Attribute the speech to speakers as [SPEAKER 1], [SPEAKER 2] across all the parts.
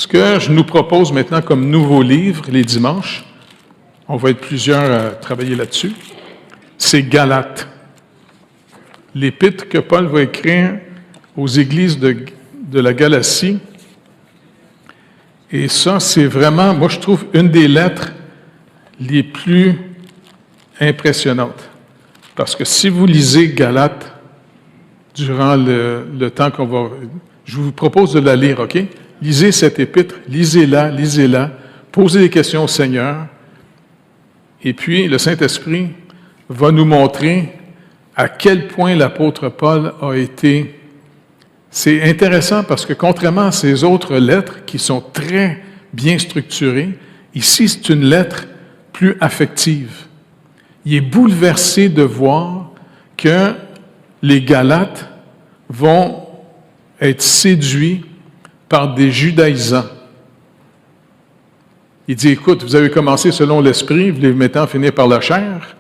[SPEAKER 1] Ce que je nous propose maintenant comme nouveau livre, les dimanches, on va être plusieurs à travailler là-dessus, c'est Galates. L'épître que Paul va écrire aux églises de la Galatie. Et ça, c'est vraiment, moi je trouve, une des lettres les plus impressionnantes. Parce que si vous lisez Galates durant le temps qu'on va... Je vous propose de la lire, OK? Lisez cette épître, lisez-la, posez des questions au Seigneur. Et puis, le Saint-Esprit va nous montrer à quel point l'apôtre Paul a été... C'est intéressant parce que contrairement à ces autres lettres qui sont très bien structurées, ici, c'est une lettre plus affective. Il est bouleversé de voir que les Galates vont être séduits par des judaïsants. Il dit, écoute, vous avez commencé selon l'esprit, vous les mettez en finir par la chair.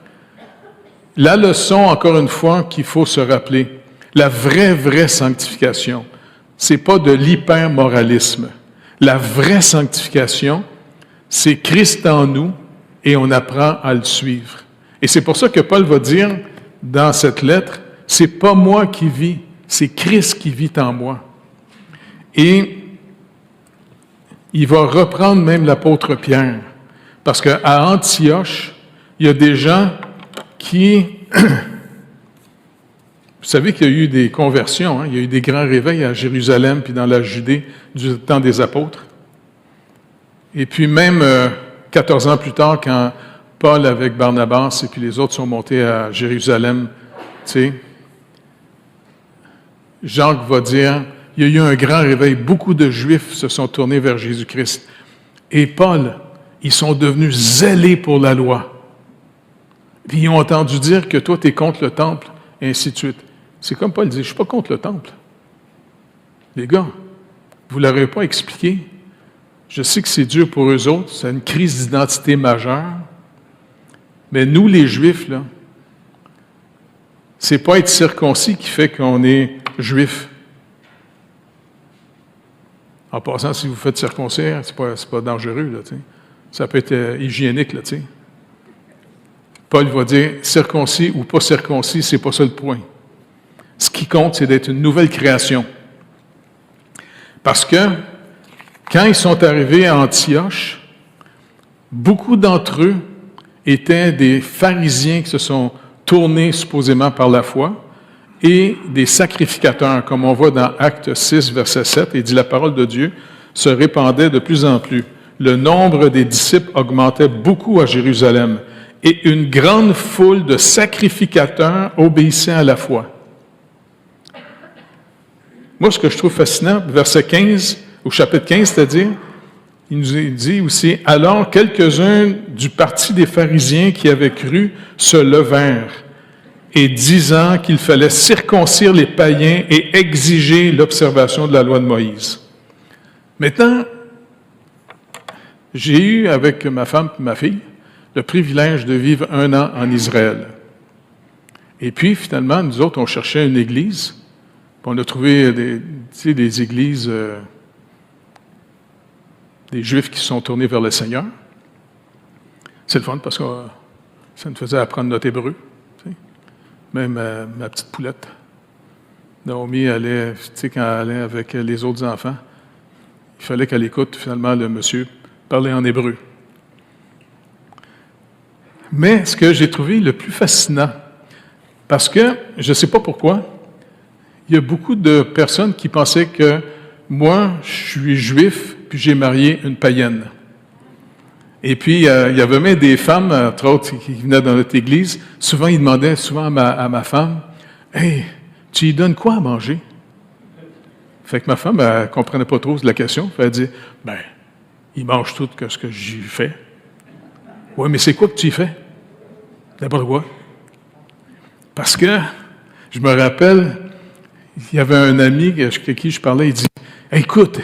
[SPEAKER 1] La leçon, encore une fois, qu'il faut se rappeler, la vraie sanctification, c'est pas de l'hyper-moralisme. La vraie sanctification, c'est Christ en nous et on apprend à le suivre. Et c'est pour ça que Paul va dire dans cette lettre, c'est pas moi qui vis, c'est Christ qui vit en moi. Et il va reprendre même l'apôtre Pierre, parce qu'à Antioche, il y a des gens qui... Vous savez qu'il y a eu des conversions, hein? Il y a eu des grands réveils à Jérusalem puis dans la Judée du temps des apôtres. Et puis même 14 ans plus tard, quand Paul avec Barnabas et puis les autres sont montés à Jérusalem, tu sais, Jacques va dire, il y a eu un grand réveil, beaucoup de Juifs se sont tournés vers Jésus-Christ. Et Paul, ils sont devenus zélés pour la loi. Puis ils ont entendu dire que toi, tu es contre le temple, et ainsi de suite. C'est comme Paul dit, je ne suis pas contre le temple. Les gars, vous ne l'aurez pas expliqué. Je sais que c'est dur pour eux autres, c'est une crise d'identité majeure. Mais nous, les Juifs, là, c'est pas être circoncis qui fait qu'on est Juif. En passant, si vous faites circoncire, c'est pas dangereux, là, tu sais. Ça peut être hygiénique, là, tu sais. Paul va dire, circoncis ou pas circoncis, c'est pas ça le point. Ce qui compte, c'est d'être une nouvelle création. Parce que, quand ils sont arrivés à Antioche, beaucoup d'entre eux étaient des pharisiens qui se sont tournés supposément par la foi et des sacrificateurs, comme on voit dans Actes 6, verset 7, il dit « La parole de Dieu se répandait de plus en plus. Le nombre des disciples augmentait beaucoup à Jérusalem et une grande foule de sacrificateurs obéissait à la foi. » Moi, ce que je trouve fascinant, verset 15, au chapitre 15, c'est-à-dire, il nous dit aussi, « Alors quelques-uns du parti des pharisiens qui avaient cru se levèrent, et disant qu'il fallait circoncire les païens et exiger l'observation de la loi de Moïse. » Maintenant, j'ai eu avec ma femme et ma fille le privilège de vivre 1 an en Israël. Et puis, finalement, nous autres, on cherchait une église. On a trouvé des églises, des Juifs qui se sont tournés vers le Seigneur. C'est le fun parce que ça nous faisait apprendre notre hébreu. Tu sais. Même ma petite poulette. Naomi allait, tu sais, quand elle allait avec les autres enfants, il fallait qu'elle écoute finalement le monsieur parler en hébreu. Mais ce que j'ai trouvé le plus fascinant, parce que, je ne sais pas pourquoi, il y a beaucoup de personnes qui pensaient que moi, je suis juif, puis j'ai marié une païenne. Et puis, il y avait même des femmes, entre autres, qui venaient dans notre église. Souvent, ils demandaient à ma femme, « Hey, tu lui donnes quoi à manger? » Fait que ma femme, elle ne comprenait pas trop la question. Elle dit, « Ben, il mange tout ce que j'y fais. »« Oui, mais c'est quoi que tu y fais? » »« N'importe quoi. » Parce que, je me rappelle, il y avait un ami avec qui je parlais, il dit, « Écoute,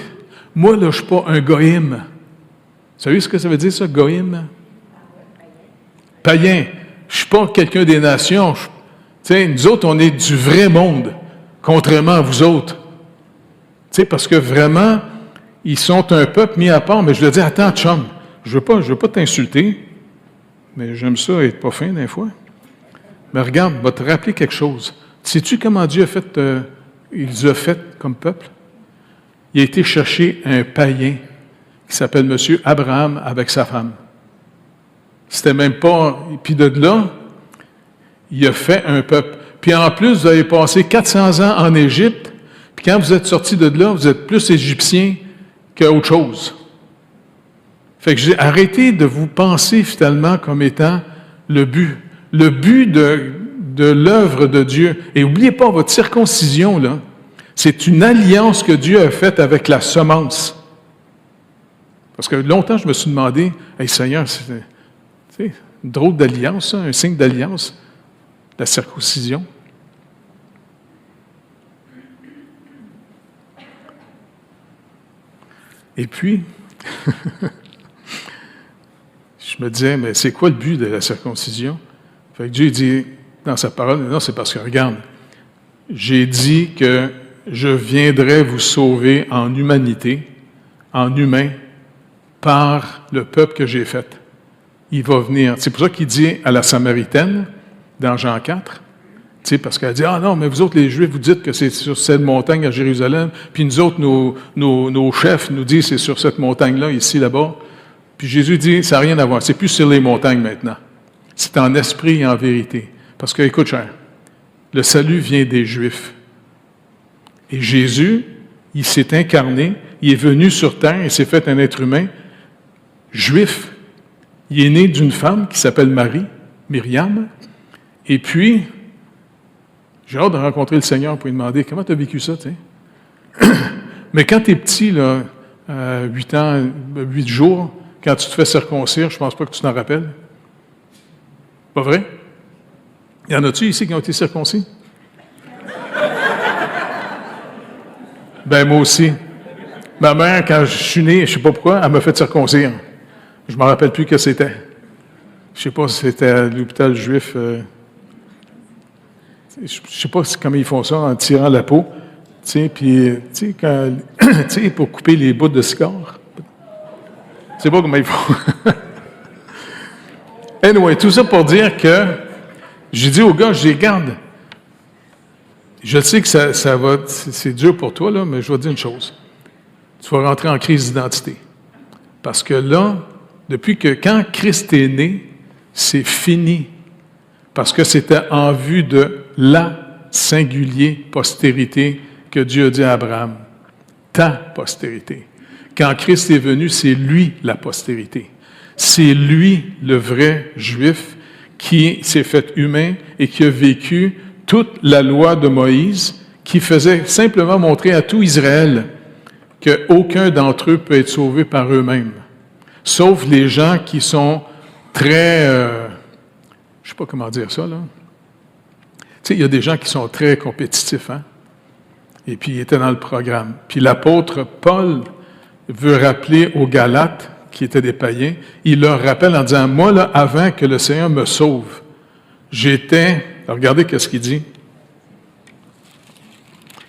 [SPEAKER 1] moi, là, je ne suis pas un goïm. » Vous savez ce que ça veut dire, ça, goïm? Païen. Je ne suis pas quelqu'un des nations. Tu sais, nous autres, on est du vrai monde, contrairement à vous autres. Tu sais, parce que vraiment, ils sont un peuple mis à part, mais je leur dis, attends, chum, je veux pas t'insulter, mais j'aime ça être pas fin des fois. Mais regarde, va te rappeler quelque chose. Sais-tu comment Dieu il les a fait comme peuple? Il a été chercher un païen qui s'appelle M. Abraham avec sa femme. C'était même pas... Puis de là, il a fait un peuple. Puis en plus, vous avez passé 400 ans en Égypte, puis quand vous êtes sortis de là, vous êtes plus Égyptiens qu'autre chose. Fait que j'ai arrêté de vous penser finalement comme étant le but. Le but de l'œuvre de Dieu. Et n'oubliez pas, votre circoncision, là, c'est une alliance que Dieu a faite avec la semence. Parce que longtemps, je me suis demandé, « Hey Seigneur, c'est une drôle d'alliance, ça, un signe d'alliance, la circoncision. » Et puis, je me disais, mais c'est quoi le but de la circoncision? Fait que Dieu dit dans sa parole, non, c'est parce que, regarde, j'ai dit que je viendrai vous sauver en humanité, en humain, par le peuple que j'ai fait. Il va venir. C'est pour ça qu'il dit à la Samaritaine, dans Jean 4, parce qu'elle dit, ah non, mais vous autres, les Juifs, vous dites que c'est sur cette montagne à Jérusalem, puis nous autres, nos chefs nous disent c'est sur cette montagne-là, ici, là-bas. Puis Jésus dit, ça n'a rien à voir, c'est plus sur les montagnes maintenant. C'est en esprit et en vérité. Parce que, écoute, cher, le salut vient des Juifs. Et Jésus, il s'est incarné, il est venu sur terre, il s'est fait un être humain juif. Il est né d'une femme qui s'appelle Marie, Myriam. Et puis, j'ai hâte de rencontrer le Seigneur pour lui demander, comment tu as vécu ça, tu sais? Mais quand tu es petit, là, 8 ans, 8 jours, quand tu te fais circoncire, je ne pense pas que tu t'en rappelles. Pas vrai? Y en a-tu ici qui ont été circoncis? Ben moi aussi. Ma mère, quand je suis né, je ne sais pas pourquoi, elle m'a fait circoncire. Je ne me rappelle plus que c'était. Je ne sais pas si c'était à l'hôpital juif. Je ne sais pas comment ils font ça en tirant la peau. Puis, pour couper les bouts de cigare. Je ne sais pas comment ils font. Anyway, tout ça pour dire que j'ai dit au gars, je dis, garde. Je sais que ça va, c'est dur pour toi, là, mais je vais te dire une chose. Tu vas rentrer en crise d'identité. Parce que là, depuis que quand Christ est né, c'est fini. Parce que c'était en vue de la singulier postérité que Dieu a dit à Abraham. Ta postérité. Quand Christ est venu, c'est lui la postérité. C'est lui le vrai juif qui s'est fait humain et qui a vécu toute la loi de Moïse, qui faisait simplement montrer à tout Israël qu'aucun d'entre eux peut être sauvé par eux-mêmes. Sauf les gens qui sont très... je ne sais pas comment dire ça, là. Tu sais, il y a des gens qui sont très compétitifs, hein? Et puis, ils étaient dans le programme. Puis l'apôtre Paul veut rappeler aux Galates, qui étaient des païens, il leur rappelle en disant, moi, là, avant que le Seigneur me sauve, j'étais... Regardez qu'est-ce qu'il dit.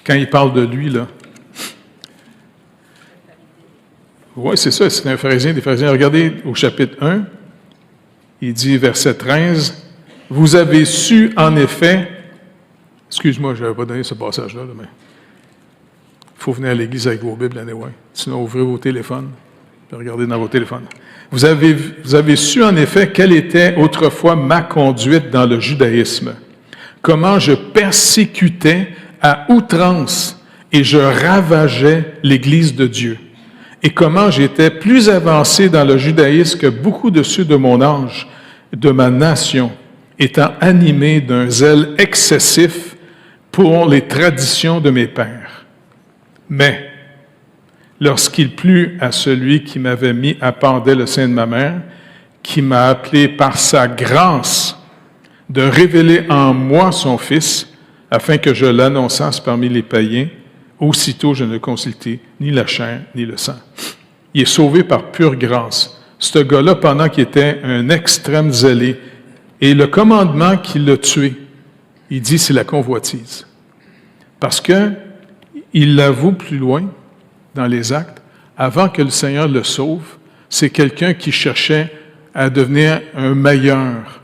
[SPEAKER 1] Quand il parle de lui, là. Oui, c'est ça, c'est un pharisien des pharisiens. Regardez au chapitre 1, il dit, verset 13, « Vous avez su, en effet... » Excuse-moi, je n'avais pas donné ce passage-là, mais il faut venir à l'église avec vos Bibles, anyway. Sinon, ouvrez vos téléphones, puis regardez dans vos téléphones. « Vous avez su, en effet, quelle était autrefois ma conduite dans le judaïsme, comment je persécutais à outrance et je ravageais l'Église de Dieu. Et comment j'étais plus avancé dans le judaïsme que beaucoup de ceux de mon âge, de ma nation, étant animé d'un zèle excessif pour les traditions de mes pères. Mais, lorsqu'il plut à celui qui m'avait mis à part dès le sein de ma mère, qui m'a appelé par sa grâce de révéler en moi son Fils, afin que je l'annonçasse parmi les païens, aussitôt je ne consultai ni la chair ni le sang. Il est sauvé par pure grâce. Ce gars-là, pendant qu'il était un extrême zélé, et le commandement qui l'a tué, il dit c'est la convoitise. Parce que il l'avoue plus loin, dans les actes, avant que le Seigneur le sauve, c'est quelqu'un qui cherchait à devenir un meilleur.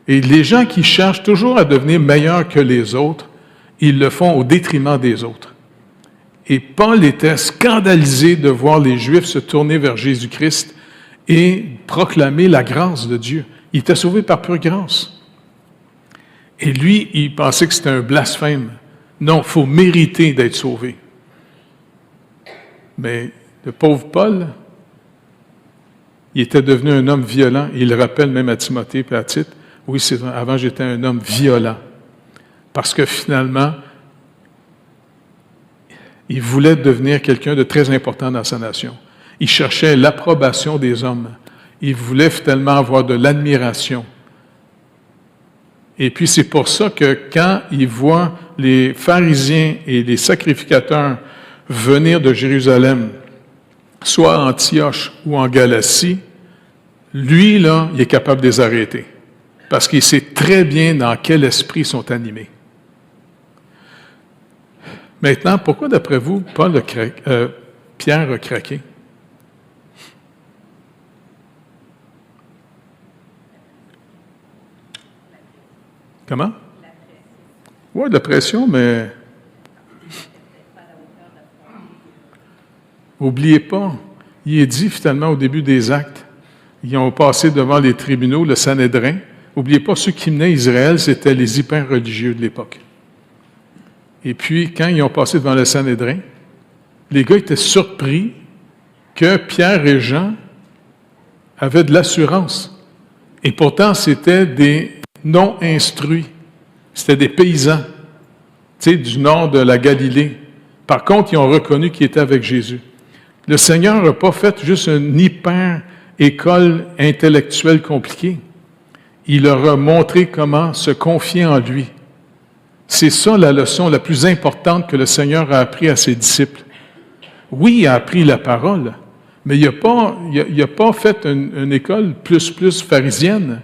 [SPEAKER 1] Et les gens qui cherchent toujours à devenir meilleurs que les autres, ils le font au détriment des autres. Et Paul était scandalisé de voir les Juifs se tourner vers Jésus-Christ et proclamer la grâce de Dieu. Il était sauvé par pure grâce. Et lui, il pensait que c'était un blasphème. Non, il faut mériter d'être sauvé. Mais le pauvre Paul, il était devenu un homme violent. Il le rappelle même à Timothée et à Tite. Oui, c'est vrai, avant j'étais un homme violent. Parce que finalement, il voulait devenir quelqu'un de très important dans sa nation. Il cherchait l'approbation des hommes. Il voulait finalement avoir de l'admiration. Et puis c'est pour ça que quand il voit les pharisiens et les sacrificateurs venir de Jérusalem, soit à Antioche ou en Galatie, lui, là, il est capable de les arrêter. Parce qu'il sait très bien dans quel esprit ils sont animés. Maintenant, pourquoi, d'après vous, Pierre a craqué? Comment? Oui, de la pression, mais n'oubliez pas, il est dit finalement au début des Actes, ils ont passé devant les tribunaux, le Sanhédrin. N'oubliez pas, ceux qui menaient Israël, c'était les hyper-religieux de l'époque. Et puis, quand ils ont passé devant le Sanhédrin, les gars étaient surpris que Pierre et Jean avaient de l'assurance. Et pourtant, c'était des non-instruits. C'était des paysans, du nord de la Galilée. Par contre, ils ont reconnu qu'ils étaient avec Jésus. Le Seigneur n'a pas fait juste une hyper-école intellectuelle compliquée. Il leur a montré comment se confier en lui. C'est ça la leçon la plus importante que le Seigneur a appris à ses disciples. Oui, il a appris la parole, mais il n'a pas fait une école plus pharisienne.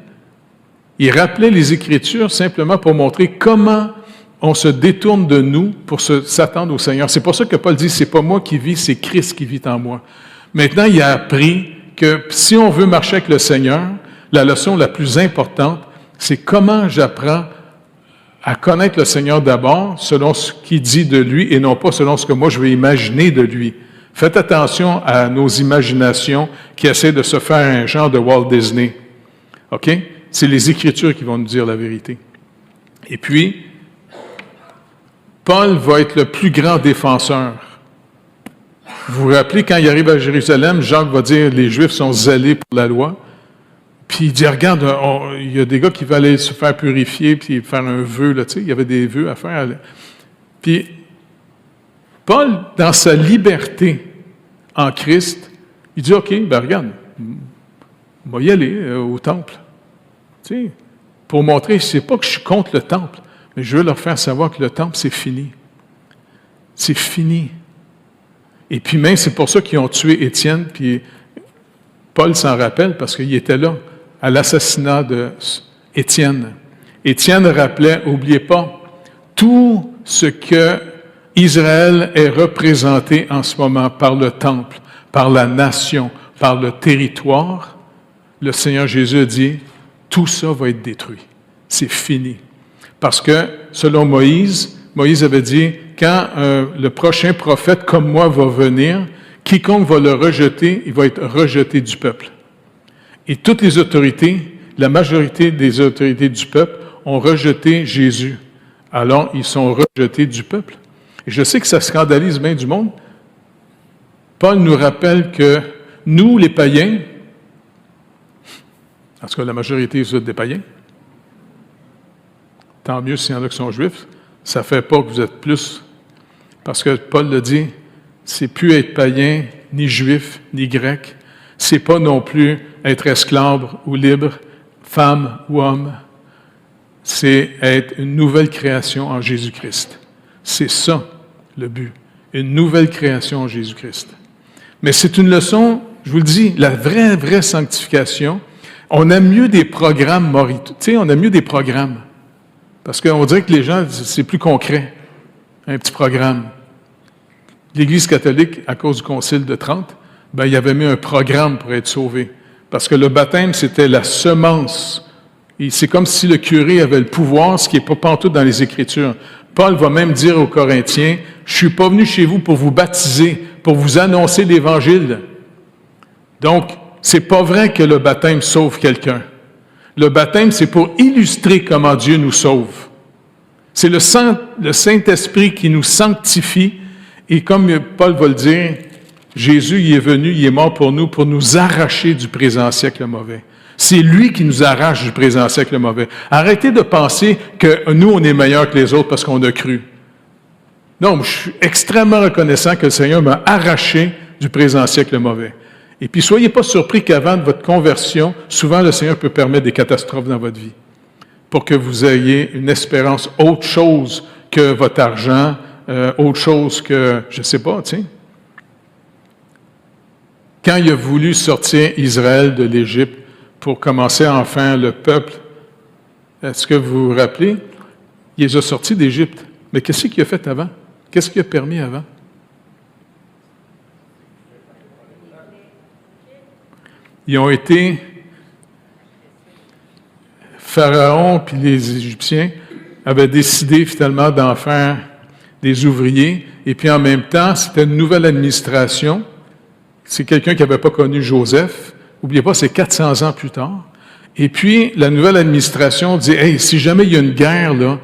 [SPEAKER 1] Il rappelait les Écritures simplement pour montrer comment on se détourne de nous pour s'attendre au Seigneur. C'est pour ça que Paul dit, c'est pas moi qui vis, c'est Christ qui vit en moi. Maintenant, il a appris que si on veut marcher avec le Seigneur, la leçon la plus importante, c'est comment j'apprends à connaître le Seigneur d'abord selon ce qu'il dit de lui et non pas selon ce que moi je vais imaginer de lui. Faites attention à nos imaginations qui essaient de se faire un genre de Walt Disney. OK? C'est les Écritures qui vont nous dire la vérité. Et puis, Paul va être le plus grand défenseur. Vous vous rappelez, quand il arrive à Jérusalem, Jacques va dire, les Juifs sont zélés pour la loi. Puis il dit, regarde, il y a des gars qui veulent aller se faire purifier, puis faire un vœu, là, tu sais, il y avait des vœux à faire. Puis, Paul, dans sa liberté en Christ, il dit, OK, ben regarde, on va y aller au temple. Tu sais, pour montrer, c'est pas que je suis contre le temple, mais je veux leur faire savoir que le temple, c'est fini. C'est fini. Et puis même, c'est pour ça qu'ils ont tué Étienne, puis Paul s'en rappelle, parce qu'il était là, à l'assassinat d'Étienne. Étienne rappelait, n'oubliez pas, tout ce que Israël est représenté en ce moment par le temple, par la nation, par le territoire, le Seigneur Jésus a dit, tout ça va être détruit. C'est fini. Parce que, selon Moïse avait dit, quand le prochain prophète comme moi va venir, quiconque va le rejeter, il va être rejeté du peuple. Et toutes les autorités, la majorité des autorités du peuple ont rejeté Jésus. Alors, ils sont rejetés du peuple. Et je sais que ça scandalise bien du monde. Paul nous rappelle que nous, les païens, en tout cas la majorité vous êtes des païens, tant mieux s'il y en a qui sont juifs, ça ne fait pas que vous êtes plus. Parce que Paul le dit, c'est plus être païen, ni juif, ni grec. C'est pas non plus être esclave ou libre, femme ou homme. C'est être une nouvelle création en Jésus-Christ. C'est ça, le but. Une nouvelle création en Jésus-Christ. Mais c'est une leçon, je vous le dis, la vraie sanctification. On aime mieux des programmes morito. Tu sais, on aime mieux des programmes. Parce qu'on dirait que les gens, c'est plus concret. Un petit programme. l'Église catholique, à cause du Concile de Trente, ben, il avait mis un programme pour être sauvé. Parce que le baptême, c'était la semence. Et c'est comme si le curé avait le pouvoir, ce qui n'est pas pantoute dans les Écritures. Paul va même dire aux Corinthiens, « Je suis pas venu chez vous pour vous baptiser, pour vous annoncer l'Évangile. » Donc, c'est pas vrai que le baptême sauve quelqu'un. Le baptême, c'est pour illustrer comment Dieu nous sauve. C'est le Saint-Esprit qui nous sanctifie. Et comme Paul va le dire, Jésus, il est venu, il est mort pour nous arracher du présent siècle mauvais. C'est lui qui nous arrache du présent siècle mauvais. Arrêtez de penser que nous, on est meilleurs que les autres parce qu'on a cru. Non, je suis extrêmement reconnaissant que le Seigneur m'a arraché du présent siècle mauvais. Et puis, soyez pas surpris qu'avant de votre conversion, souvent le Seigneur peut permettre des catastrophes dans votre vie pour que vous ayez une espérance autre chose que votre argent, autre chose que, je ne sais pas, tu sais. Quand il a voulu sortir Israël de l'Égypte pour commencer enfin le peuple, est-ce que vous vous rappelez? Il les a sortis d'Égypte. Mais qu'est-ce qu'il a fait avant? Qu'est-ce qu'il a permis avant? Ils ont été, Pharaon puis les Égyptiens avaient décidé finalement d'en faire des ouvriers, et puis en même temps, c'était une nouvelle administration. C'est quelqu'un qui n'avait pas connu Joseph. N'oubliez pas, c'est 400 ans plus tard. Et puis, la nouvelle administration dit, « Hey, si jamais il y a une guerre, là,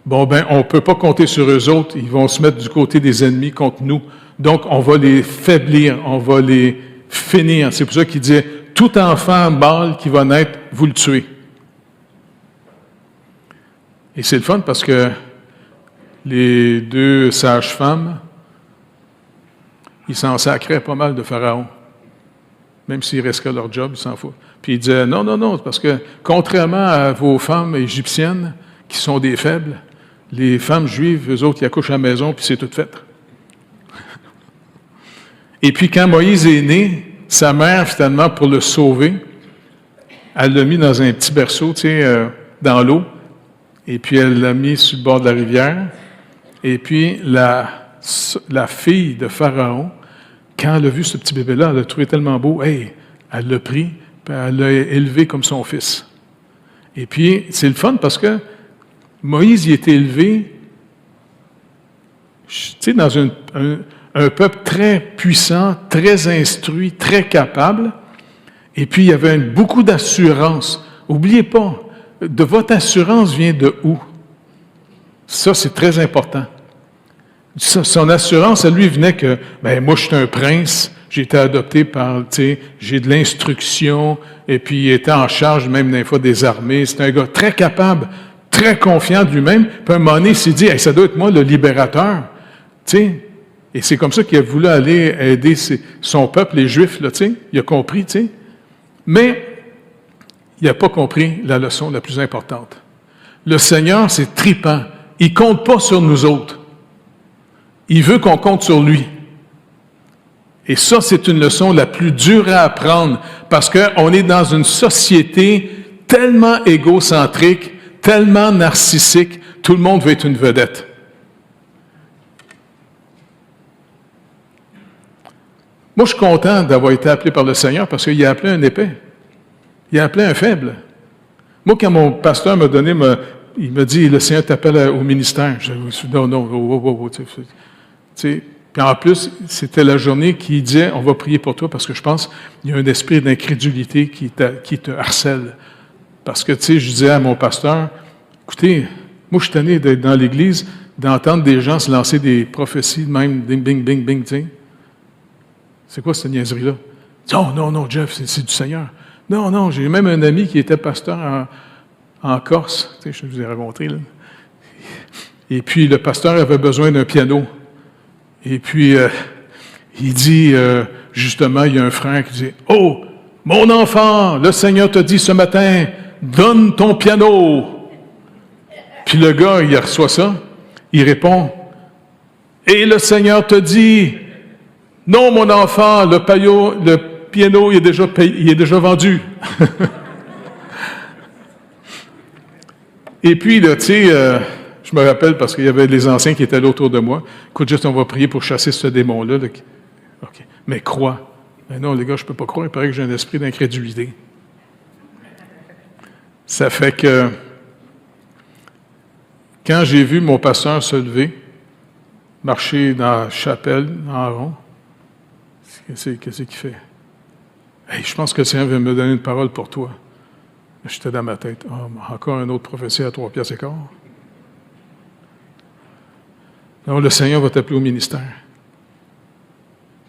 [SPEAKER 1] bon, ben, on ne peut pas compter sur eux autres. Ils vont se mettre du côté des ennemis contre nous. Donc, on va les faiblir, on va les finir. » C'est pour ça qu'il disait, « Tout enfant mâle qui va naître, vous le tuez. » Et c'est le fun parce que les deux sages-femmes, ils s'en sacraient pas mal de Pharaon. Même s'ils risquaient leur job, ils s'en foutent. Puis ils disaient, non, parce que contrairement à vos femmes égyptiennes, qui sont des faibles, les femmes juives, eux autres, ils accouchent à la maison, puis c'est tout fait. Et puis quand Moïse est né, sa mère, finalement, pour le sauver, elle l'a mis dans un petit berceau, tu sais, dans l'eau, et puis elle l'a mis sur le bord de la rivière. Et puis la fille de Pharaon, quand elle a vu ce petit bébé-là, elle l'a trouvé tellement beau, hey, elle l'a pris, puis elle l'a élevé comme son fils. Et puis, c'est le fun parce que Moïse y était élevé, tu sais, dans un peuple très puissant, très instruit, très capable, et puis il y avait beaucoup d'assurance. N'oubliez pas, de votre assurance vient de où? Ça, c'est très important. Son assurance, à lui, venait que, ben moi, je suis un prince, j'ai été adopté par, tu sais, j'ai de l'instruction, et puis il était en charge même des fois des armées. C'est un gars très capable, très confiant de lui-même. Puis à un moment donné, il s'est dit, hey, ça doit être moi le libérateur, tu sais. Et c'est comme ça qu'il a voulu aller aider son peuple, les Juifs, là, tu sais. Il a compris, tu sais. Mais il n'a pas compris la leçon la plus importante. Le Seigneur, c'est tripant. Il ne compte pas sur nous autres. Il veut qu'on compte sur lui. Et ça, c'est une leçon la plus dure à apprendre parce qu'on est dans une société tellement égocentrique, tellement narcissique, tout le monde veut être une vedette. Moi, je suis content d'avoir été appelé par le Seigneur parce qu'il a appelé un épais. Il a appelé un faible. Moi, quand mon pasteur m'a donné, il m'a dit, le Seigneur t'appelle au ministère. Je dis, non, tu sais. Puis en plus, c'était la journée qui disait, on va prier pour toi parce que je pense qu'il y a un esprit d'incrédulité qui te harcèle. Parce que, tu sais, je disais à mon pasteur, écoutez, moi, je suis tanné d'être dans l'Église, d'entendre des gens se lancer des prophéties, même ding, bing, bing, bing, tu sais. C'est quoi cette niaiserie-là? Non, Jeff, c'est du Seigneur. Non, j'ai même un ami qui était pasteur en Corse, tu sais, je vous ai rencontré, là. Et puis, le pasteur avait besoin d'un piano. Et puis, il dit, justement, il y a un frère qui dit, « Oh, mon enfant, le Seigneur te dit ce matin, donne ton piano. » Puis le gars, il reçoit ça, il répond, « Et le Seigneur te dit, non, mon enfant, le piano, il est déjà vendu. » Et puis, là, tu sais, Je me rappelle parce qu'il y avait les anciens qui étaient là autour de moi. Écoute, juste, on va prier pour chasser ce démon-là. OK. Mais crois. Mais non, les gars, je ne peux pas croire. Il paraît que j'ai un esprit d'incrédulité. Ça fait que, quand j'ai vu mon pasteur se lever, marcher dans la chapelle, en rond, qu'est-ce qu'il fait? Hey, je pense que le Seigneur veut me donner une parole pour toi. J'étais dans ma tête. Oh, encore un autre prophétie à 3 piastres et quart. Non, le Seigneur va t'appeler au ministère.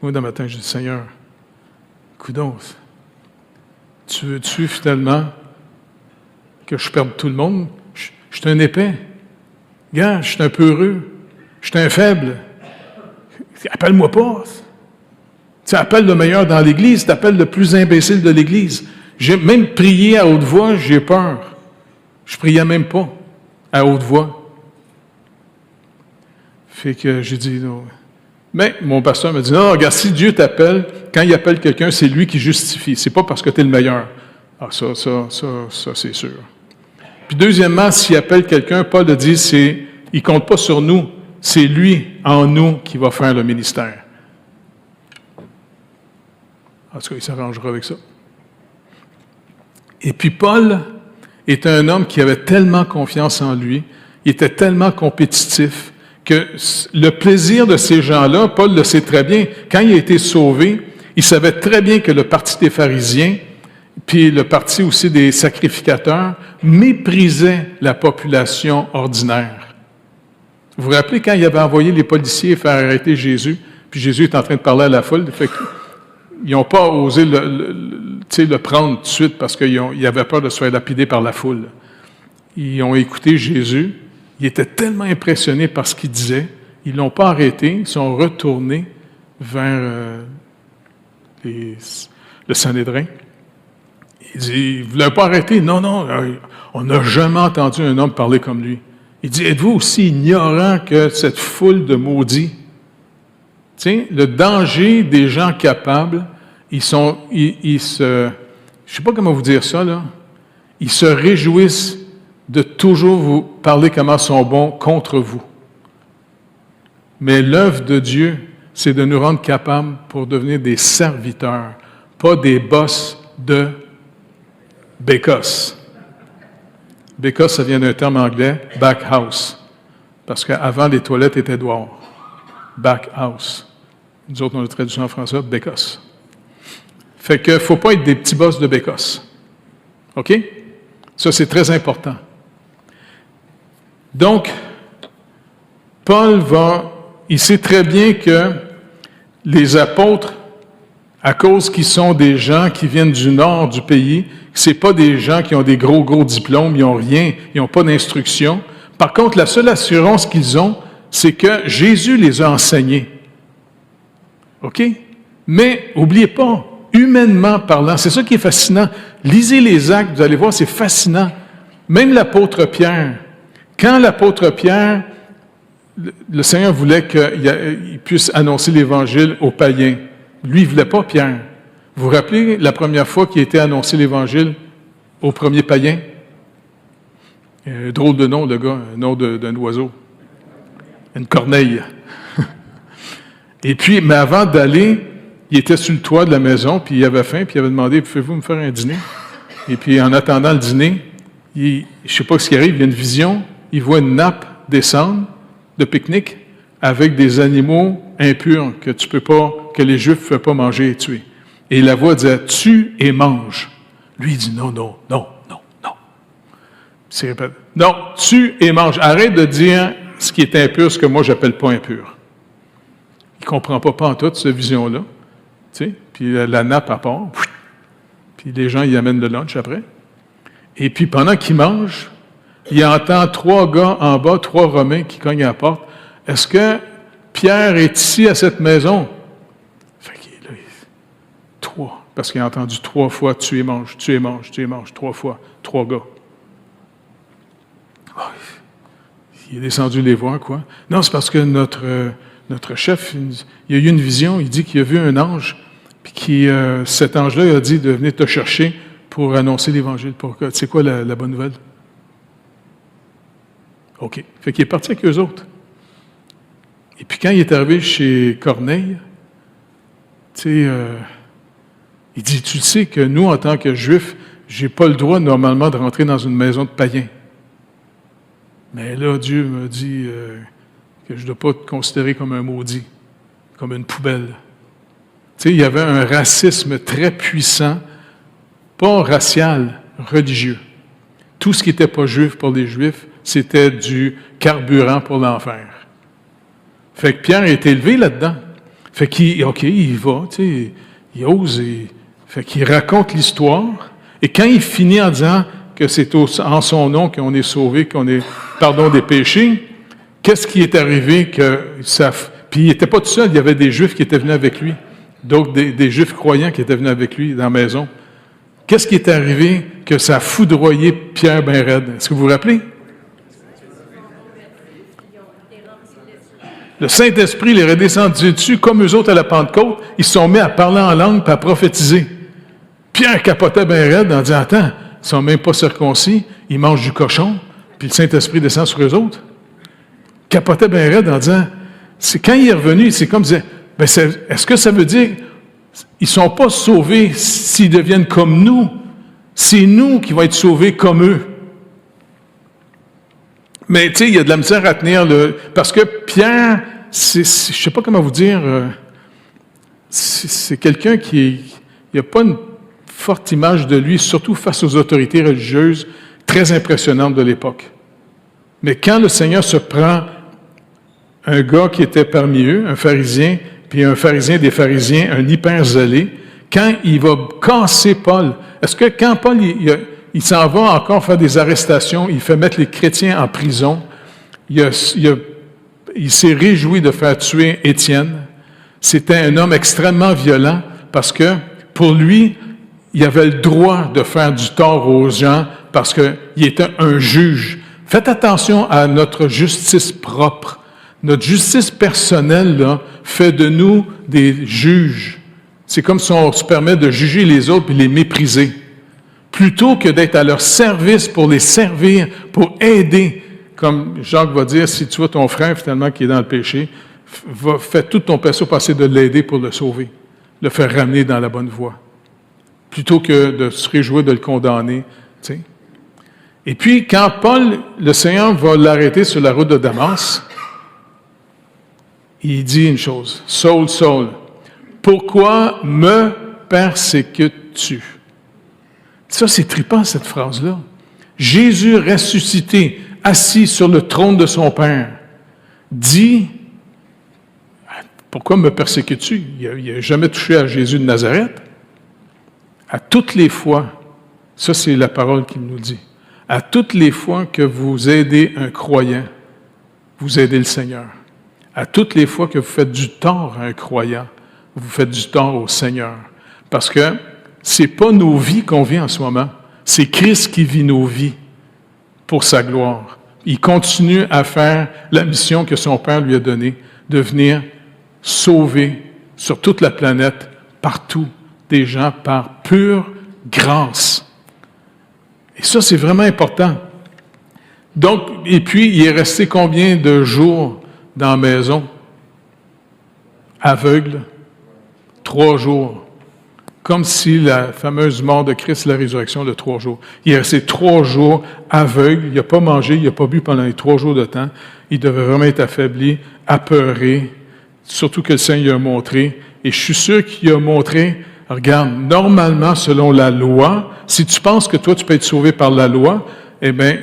[SPEAKER 1] Moi, dans ma tête, je dis, Seigneur, coudonc, tu veux-tu finalement que je perde tout le monde? Je suis un épais. Gars, je suis un peureux. Je suis un faible. Appelle-moi pas. Tu appelles le meilleur dans l'Église, tu appelles le plus imbécile de l'Église. J'ai même prié à haute voix, j'ai peur. Je priais même pas à haute voix. Fait que j'ai dit non. Mais mon pasteur me dit, non, regarde, si Dieu t'appelle, quand il appelle quelqu'un, c'est lui qui justifie. C'est pas parce que tu es le meilleur. Ah, ça, c'est sûr. Puis deuxièmement, s'il appelle quelqu'un, Paul a dit, il compte pas sur nous. C'est lui, en nous, qui va faire le ministère. En tout cas, il s'arrangera avec ça. Et puis Paul était un homme qui avait tellement confiance en lui, il était tellement compétitif, que le plaisir de ces gens-là, Paul le sait très bien, quand il a été sauvé, il savait très bien que le parti des pharisiens, puis le parti aussi des sacrificateurs, méprisait la population ordinaire. Vous vous rappelez quand il avait envoyé les policiers faire arrêter Jésus, puis Jésus est en train de parler à la foule, fait qu'ils n'ont pas osé le prendre tout de suite parce qu'ils avaient peur de se faire lapider par la foule. Ils ont écouté Jésus. Ils étaient tellement impressionnés par ce qu'il disait. Ils ne l'ont pas arrêté. Ils sont retournés vers le Sanhédrin. Il dit, ils ne voulaient pas arrêter. Non, on n'a jamais entendu un homme parler comme lui. Il dit, êtes-vous aussi ignorant que cette foule de maudits? Tiens, le danger des gens capables, ils se, je ne sais pas comment vous dire ça, là, ils se réjouissent de toujours vous parler comment ils sont bons contre vous. Mais l'œuvre de Dieu, c'est de nous rendre capables pour devenir des serviteurs, pas des boss de bécosse. Bécosse, ça vient d'un terme anglais, back house, parce qu'avant, les toilettes étaient dehors. Back house. Nous autres, on a traduit en français, bécosse. Fait qu'il ne faut pas être des petits boss de bécosse. OK? Ça, c'est très important. Donc, Paul il sait très bien que les apôtres, à cause qu'ils sont des gens qui viennent du nord du pays, ce n'est pas des gens qui ont des gros diplômes, ils n'ont rien, ils n'ont pas d'instruction. Par contre, la seule assurance qu'ils ont, c'est que Jésus les a enseignés. OK? Mais, n'oubliez pas, humainement parlant, c'est ça qui est fascinant. Lisez les Actes, vous allez voir, c'est fascinant. Même l'apôtre Pierre, quand l'apôtre Pierre, le Seigneur voulait qu'il puisse annoncer l'Évangile aux païens. Lui, il ne voulait pas Pierre. Vous vous rappelez la première fois qu'il a été annoncé l'Évangile aux premiers païens? Drôle de nom, le gars, un nom d'un oiseau. Une corneille. Et puis, mais avant d'aller, il était sur le toit de la maison, puis il avait faim, puis il avait demandé, pouvez-vous me faire un dîner? Et puis, en attendant le dîner, je ne sais pas ce qui arrive, il y a une vision, il voit une nappe descendre de pique-nique avec des animaux impurs que les Juifs ne peuvent pas manger et tuer. Et la voix disait, tue et mange. Lui, il dit, non. C'est répété. Non, tue et mange. Arrête de dire ce qui est impur, ce que moi, j'appelle pas impur. Il ne comprend pas en tout cette vision-là. Tu sais, puis la nappe à part. Puis les gens y amènent le lunch après. Et puis pendant qu'il mange, il entend 3 gars en bas, 3 Romains qui cognent à la porte. Est-ce que Pierre est ici à cette maison? Fait qu'il est là, 3. Parce qu'il a entendu 3 fois, tu et mange, 3 fois, 3 gars. Oh, il est descendu les voir, quoi. Non, c'est parce que notre chef, il a eu une vision, il dit qu'il a vu un ange, puis cet ange-là a dit de venir te chercher pour annoncer l'Évangile. Tu sais quoi la bonne nouvelle? OK. Fait qu'il est parti avec eux autres. Et puis quand il est arrivé chez Corneille, il dit, tu sais que nous, en tant que Juifs, j'ai pas le droit normalement de rentrer dans une maison de païens. Mais là, Dieu me dit que je ne dois pas te considérer comme un maudit, comme une poubelle. Il y avait un racisme très puissant, pas racial, religieux. Tout ce qui n'était pas juif pour les Juifs, c'était du carburant pour l'enfer. Fait que Pierre est élevé là-dedans. Fait qu'il, OK, il va, il ose, fait qu'il raconte l'histoire. Et quand il finit en disant que c'est en son nom qu'on est sauvé, qu'on est pardon des péchés, qu'est-ce qui est arrivé puis il n'était pas tout seul, il y avait des Juifs qui étaient venus avec lui. Donc, des Juifs croyants qui étaient venus avec lui dans la maison. Qu'est-ce qui est arrivé que ça a foudroyé Pierre ben raide? Est-ce que vous vous rappelez? Le Saint-Esprit les est redescendu dessus, comme eux autres à la Pentecôte, ils se sont mis à parler en langue et à prophétiser. Pierre capotait ben raide en disant, attends, ils ne sont même pas circoncis, ils mangent du cochon, puis le Saint-Esprit descend sur eux autres. Capotait ben raide en disant, quand il est revenu, c'est comme disait, est-ce que ça veut dire ils ne sont pas sauvés s'ils deviennent comme nous? C'est nous qui vont être sauvés comme eux. Mais tu sais, il y a de la misère à tenir, parce que Pierre, je ne sais pas comment vous dire, c'est quelqu'un il n'y a pas une forte image de lui, surtout face aux autorités religieuses très impressionnantes de l'époque. Mais quand le Seigneur se prend un gars qui était parmi eux, un pharisien, puis un pharisien des pharisiens, un hyper zélé, quand il va casser Paul, est-ce que quand Paul il s'en va encore faire des arrestations, il fait mettre les chrétiens en prison, il s'est réjoui de faire tuer Étienne. C'était un homme extrêmement violent parce que pour lui, il avait le droit de faire du tort aux gens parce qu'il était un juge. Faites attention à notre justice propre. Notre justice personnelle là, fait de nous des juges. C'est comme si on se permet de juger les autres et les mépriser. Plutôt que d'être à leur service pour les servir, pour aider. Comme Jacques va dire, si tu vois ton frère finalement qui est dans le péché, fais tout ton pinceau passer de l'aider pour le sauver, le faire ramener dans la bonne voie. Plutôt que de se réjouir de le condamner. Tu sais. Et puis, quand Paul, le Seigneur va l'arrêter sur la route de Damas, il dit une chose, « Saul, Saul, pourquoi me persécutes-tu? » Ça, c'est trippant, cette phrase-là. Jésus ressuscité, assis sur le trône de son Père, dit, « Pourquoi me persécutes-tu? » Il n'a jamais touché à Jésus de Nazareth. À toutes les fois, ça c'est la parole qu'il nous dit, à toutes les fois que vous aidez un croyant, vous aidez le Seigneur. À toutes les fois que vous faites du tort à un croyant, vous faites du tort au Seigneur. Parce que c'est pas nos vies qu'on vit en ce moment, c'est Christ qui vit nos vies pour sa gloire. Il continue à faire la mission que son Père lui a donnée, de venir sauver sur toute la planète, partout, des gens par pure grâce. Et ça, c'est vraiment important. Donc, et puis, il est resté combien de jours dans la maison? Aveugle. 3 jours. Comme si la fameuse mort de Christ, la résurrection de 3 jours. Il est resté 3 jours aveugle. Il n'a pas mangé, il n'a pas bu pendant les 3 jours de temps. Il devait vraiment être affaibli, apeuré. Surtout que le Seigneur lui a montré. Et je suis sûr qu'il a montré, regarde, normalement, selon la loi, si tu penses que toi, tu peux être sauvé par la loi, eh bien,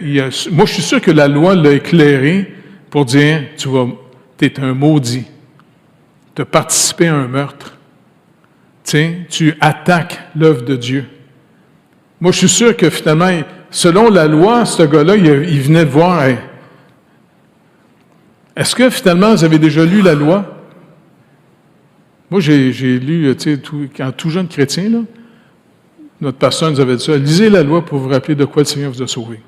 [SPEAKER 1] moi, je suis sûr que la loi l'a éclairé pour dire, tu es un maudit. Tu as participé à un meurtre. Tu attaques l'œuvre de Dieu. Moi, je suis sûr que finalement, selon la loi, ce gars-là, il venait de voir, hey, est-ce que finalement, vous avez déjà lu la loi? Moi, j'ai lu, quand tout jeune chrétien, là, notre pasteur nous avait dit ça, lisez la loi pour vous rappeler de quoi le Seigneur vous a sauvé.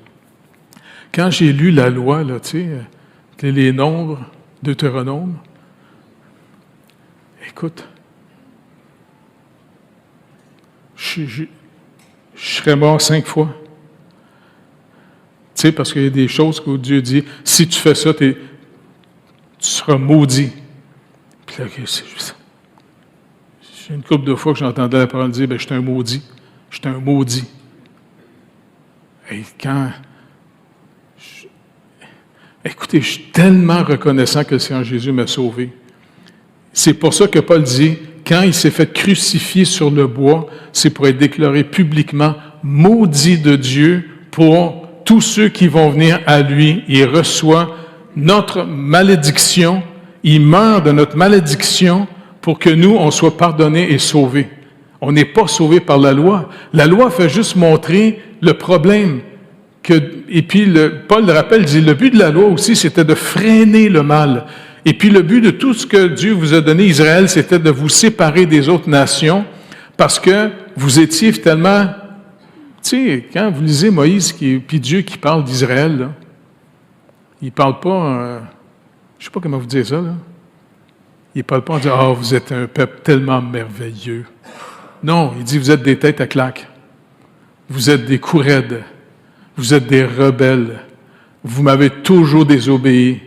[SPEAKER 1] Quand j'ai lu la loi, là, les nombres, Deutéronome, écoute, je serais mort 5 fois. Tu sais, parce qu'il y a des choses où Dieu dit, si tu fais ça, tu seras maudit. Puis là, j'ai une couple de fois que j'entendais la parole dire, je suis un maudit. Je suis un maudit. Et écoutez, je suis tellement reconnaissant que le Seigneur Jésus m'a sauvé. C'est pour ça que Paul dit, quand il s'est fait crucifier sur le bois, c'est pour être déclaré publiquement maudit de Dieu pour tous ceux qui vont venir à lui. Il reçoit notre malédiction, il meurt de notre malédiction pour que nous, on soit pardonnés et sauvés. On n'est pas sauvés par la loi. La loi fait juste montrer le problème. Et puis, Paul le rappelle, il dit, le but de la loi aussi, c'était de freiner le mal. Et puis, le but de tout ce que Dieu vous a donné, Israël, c'était de vous séparer des autres nations parce que vous étiez tellement... Tu sais, quand vous lisez Moïse, puis Dieu qui parle d'Israël, là, il ne parle pas... je ne sais pas comment vous dire ça, là. Il ne parle pas en disant « Ah, vous êtes un peuple tellement merveilleux. » Non, il dit « Vous êtes des têtes à claques. Vous êtes des coups raides. Vous êtes des rebelles. Vous m'avez toujours désobéi. »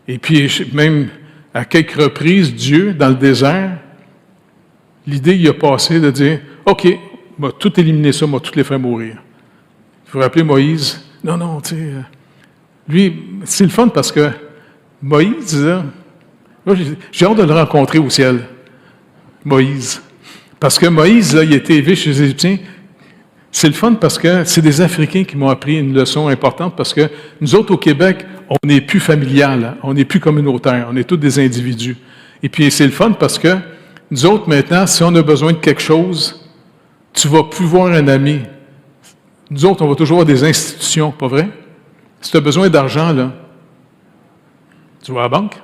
[SPEAKER 1] Et puis, même à quelques reprises, Dieu, dans le désert, l'idée y a passé de dire « OK, on va tout éliminer ça, on va tous les faire mourir. » Vous vous rappelez Moïse? Non, tu sais... lui, c'est le fun parce que Moïse, là, j'ai hâte de le rencontrer au ciel. Moïse. Parce que Moïse, là, il a été élevé chez les Égyptiens. C'est le fun parce que c'est des Africains qui m'ont appris une leçon importante parce que nous autres, au Québec, on n'est plus familial, hein, on n'est plus communautaire, on est tous des individus. Et puis, c'est le fun parce que nous autres, maintenant, si on a besoin de quelque chose, tu ne vas plus voir un ami. Nous autres, on va toujours avoir des institutions, pas vrai? Si tu as besoin d'argent, là, tu vas à la banque.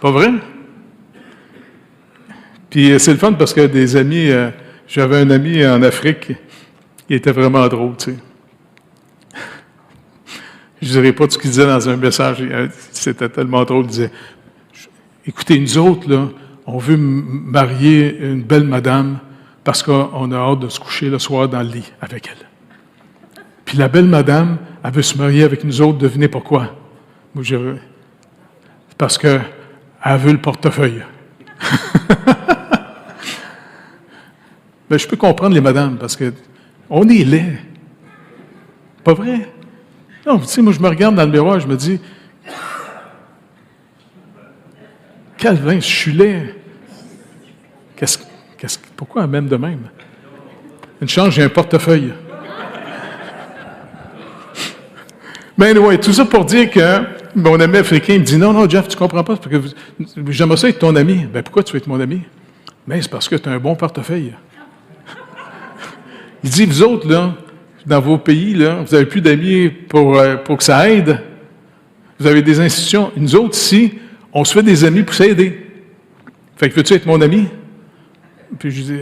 [SPEAKER 1] Pas vrai? Puis c'est le fun parce que des amis, j'avais un ami en Afrique, il était vraiment drôle, tu sais. Je ne dirais pas ce qu'il disait dans un message, c'était tellement drôle, il disait, écoutez, nous autres, là, on veut marier une belle madame parce qu'on a hâte de se coucher le soir dans le lit avec elle. Puis la belle madame, elle veut se marier avec nous autres, devinez pourquoi? Moi, parce qu'elle veut le portefeuille. Ben, je peux comprendre les madames, parce qu'on est laid. Pas vrai? Non, tu sais, moi, je me regarde dans le miroir, je me dis, Calvin, je suis laid. Pourquoi elle m'aime de même? Une chance, j'ai un portefeuille. Ben ouais, tout ça pour dire que mon ami africain me dit « Non, Jeff, tu comprends pas, parce que j'aimerais ça être ton ami. » Ben pourquoi tu veux être mon ami? Ben c'est parce que tu as un bon portefeuille. Il dit « Vous autres, là, dans vos pays, là, vous n'avez plus d'amis pour que ça aide. Vous avez des institutions. Nous autres, ici, on se fait des amis pour s'aider. Fait que veux-tu être mon ami? » Puis je dis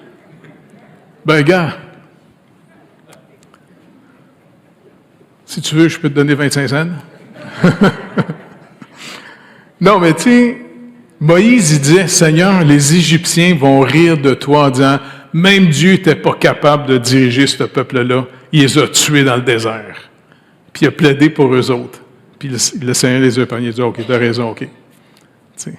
[SPEAKER 1] « Ben gars, si tu veux, je peux te donner 25 cents. » Non, mais tu sais, Moïse, il disait, « Seigneur, les Égyptiens vont rire de toi en disant, même Dieu n'était pas capable de diriger ce peuple-là. Il les a tués dans le désert. » Puis il a plaidé pour eux autres. Puis le Seigneur les a épargnés. Il a dit, « OK, tu as raison, OK. » T'sais.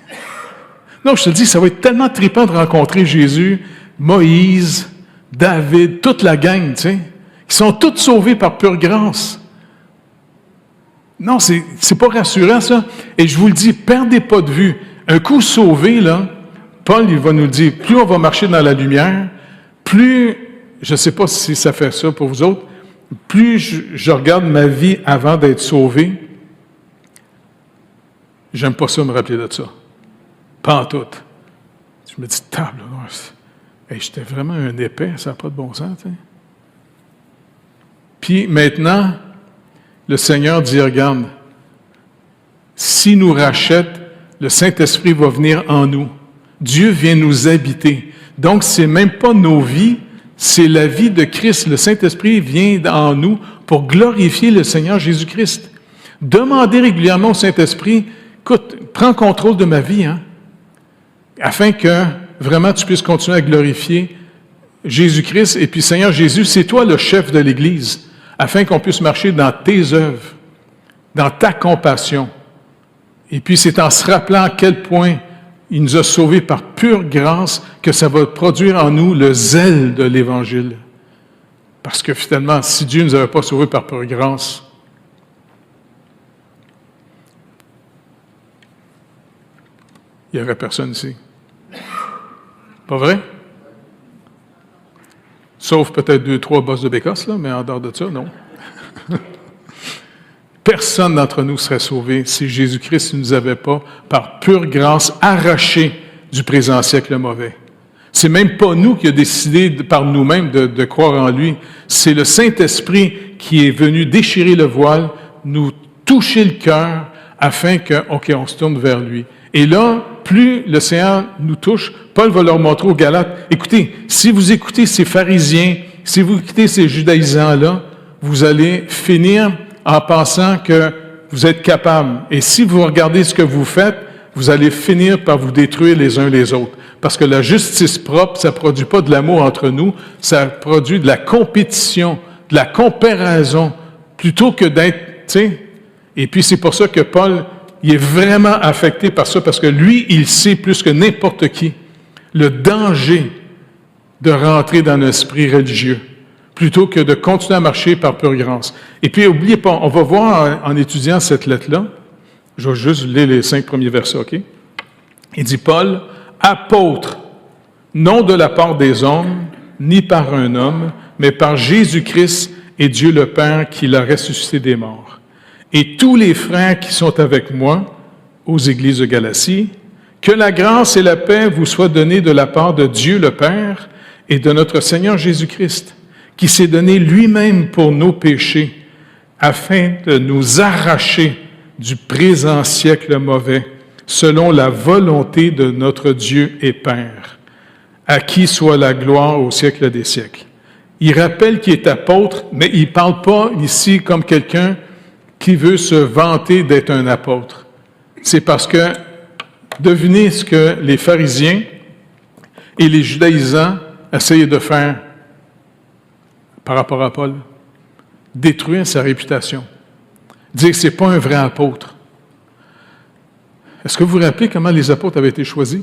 [SPEAKER 1] Non, je te dis, ça va être tellement trippant de rencontrer Jésus, Moïse, David, toute la gang, tu sais. Ils sont tous sauvés par pure grâce. Non, c'est pas rassurant, ça. Et je vous le dis, perdez pas de vue. Un coup sauvé, là, Paul, il va nous dire, plus on va marcher dans la lumière, plus, je ne sais pas si ça fait ça pour vous autres, plus je regarde ma vie avant d'être sauvé, j'aime pas ça me rappeler de ça. Pas en tout. Je me dis, table, hey, j'étais vraiment un épais, ça n'a pas de bon sens, tu sais. Puis maintenant, le Seigneur dit, regarde, s'il nous rachète, le Saint-Esprit va venir en nous. Dieu vient nous habiter. Donc, c'est même pas nos vies, c'est la vie de Christ. Le Saint-Esprit vient en nous pour glorifier le Seigneur Jésus-Christ. Demandez régulièrement au Saint-Esprit, écoute, prends contrôle de ma vie, hein, afin que vraiment tu puisses continuer à glorifier Jésus-Christ. Et puis, Seigneur Jésus, c'est toi le chef de l'Église. afin qu'on puisse marcher dans tes œuvres, dans ta compassion. Et puis c'est en se rappelant à quel point il nous a sauvés par pure grâce que ça va produire en nous le zèle de l'Évangile. Parce que finalement, si Dieu ne nous avait pas sauvés par pure grâce, il n'y aurait personne ici. Pas vrai? Sauf peut-être 2-3 bosses de bécasse, là, mais en dehors de ça, non. Personne d'entre nous serait sauvé si Jésus-Christ ne nous avait pas, par pure grâce, arraché du présent siècle le mauvais. C'est même pas nous qui avons décidé par nous-mêmes de croire en lui. C'est le Saint-Esprit qui est venu déchirer le voile, nous toucher le cœur, afin que, OK, on se tourne vers lui. Et là, plus le Seigneur nous touche, Paul va leur montrer aux Galates, écoutez, si vous écoutez ces pharisiens, si vous écoutez ces judaïsants-là, vous allez finir en pensant que vous êtes capable. Et si vous regardez ce que vous faites, vous allez finir par vous détruire les uns les autres. Parce que la justice propre, ça ne produit pas de l'amour entre nous, ça produit de la compétition, de la comparaison, plutôt que d'être, tu sais. Et puis c'est pour ça que Paul, il est vraiment affecté par ça, parce que lui, il sait plus que n'importe qui le danger de rentrer dans un esprit religieux, plutôt que de continuer à marcher par pure grâce. Et puis, n'oubliez pas, on va voir en étudiant cette lettre-là, je vais juste lire les 5 premiers versets, OK? Il dit, Paul, apôtre, non de la part des hommes, ni par un homme, mais par Jésus-Christ et Dieu le Père qui l'a ressuscité des morts. Et tous les frères qui sont avec moi aux églises de Galatie, que la grâce et la paix vous soient données de la part de Dieu le Père et de notre Seigneur Jésus-Christ, qui s'est donné lui-même pour nos péchés, afin de nous arracher du présent siècle mauvais, selon la volonté de notre Dieu et Père, à qui soit la gloire au siècle des siècles. Il rappelle qu'il est apôtre, mais il ne parle pas ici comme quelqu'un qui veut se vanter d'être un apôtre. C'est parce que, devinez ce que les pharisiens et les judaïsants essayaient de faire par rapport à Paul. Détruire sa réputation. Dire que ce n'est pas un vrai apôtre. Est-ce que vous vous rappelez comment les apôtres avaient été choisis?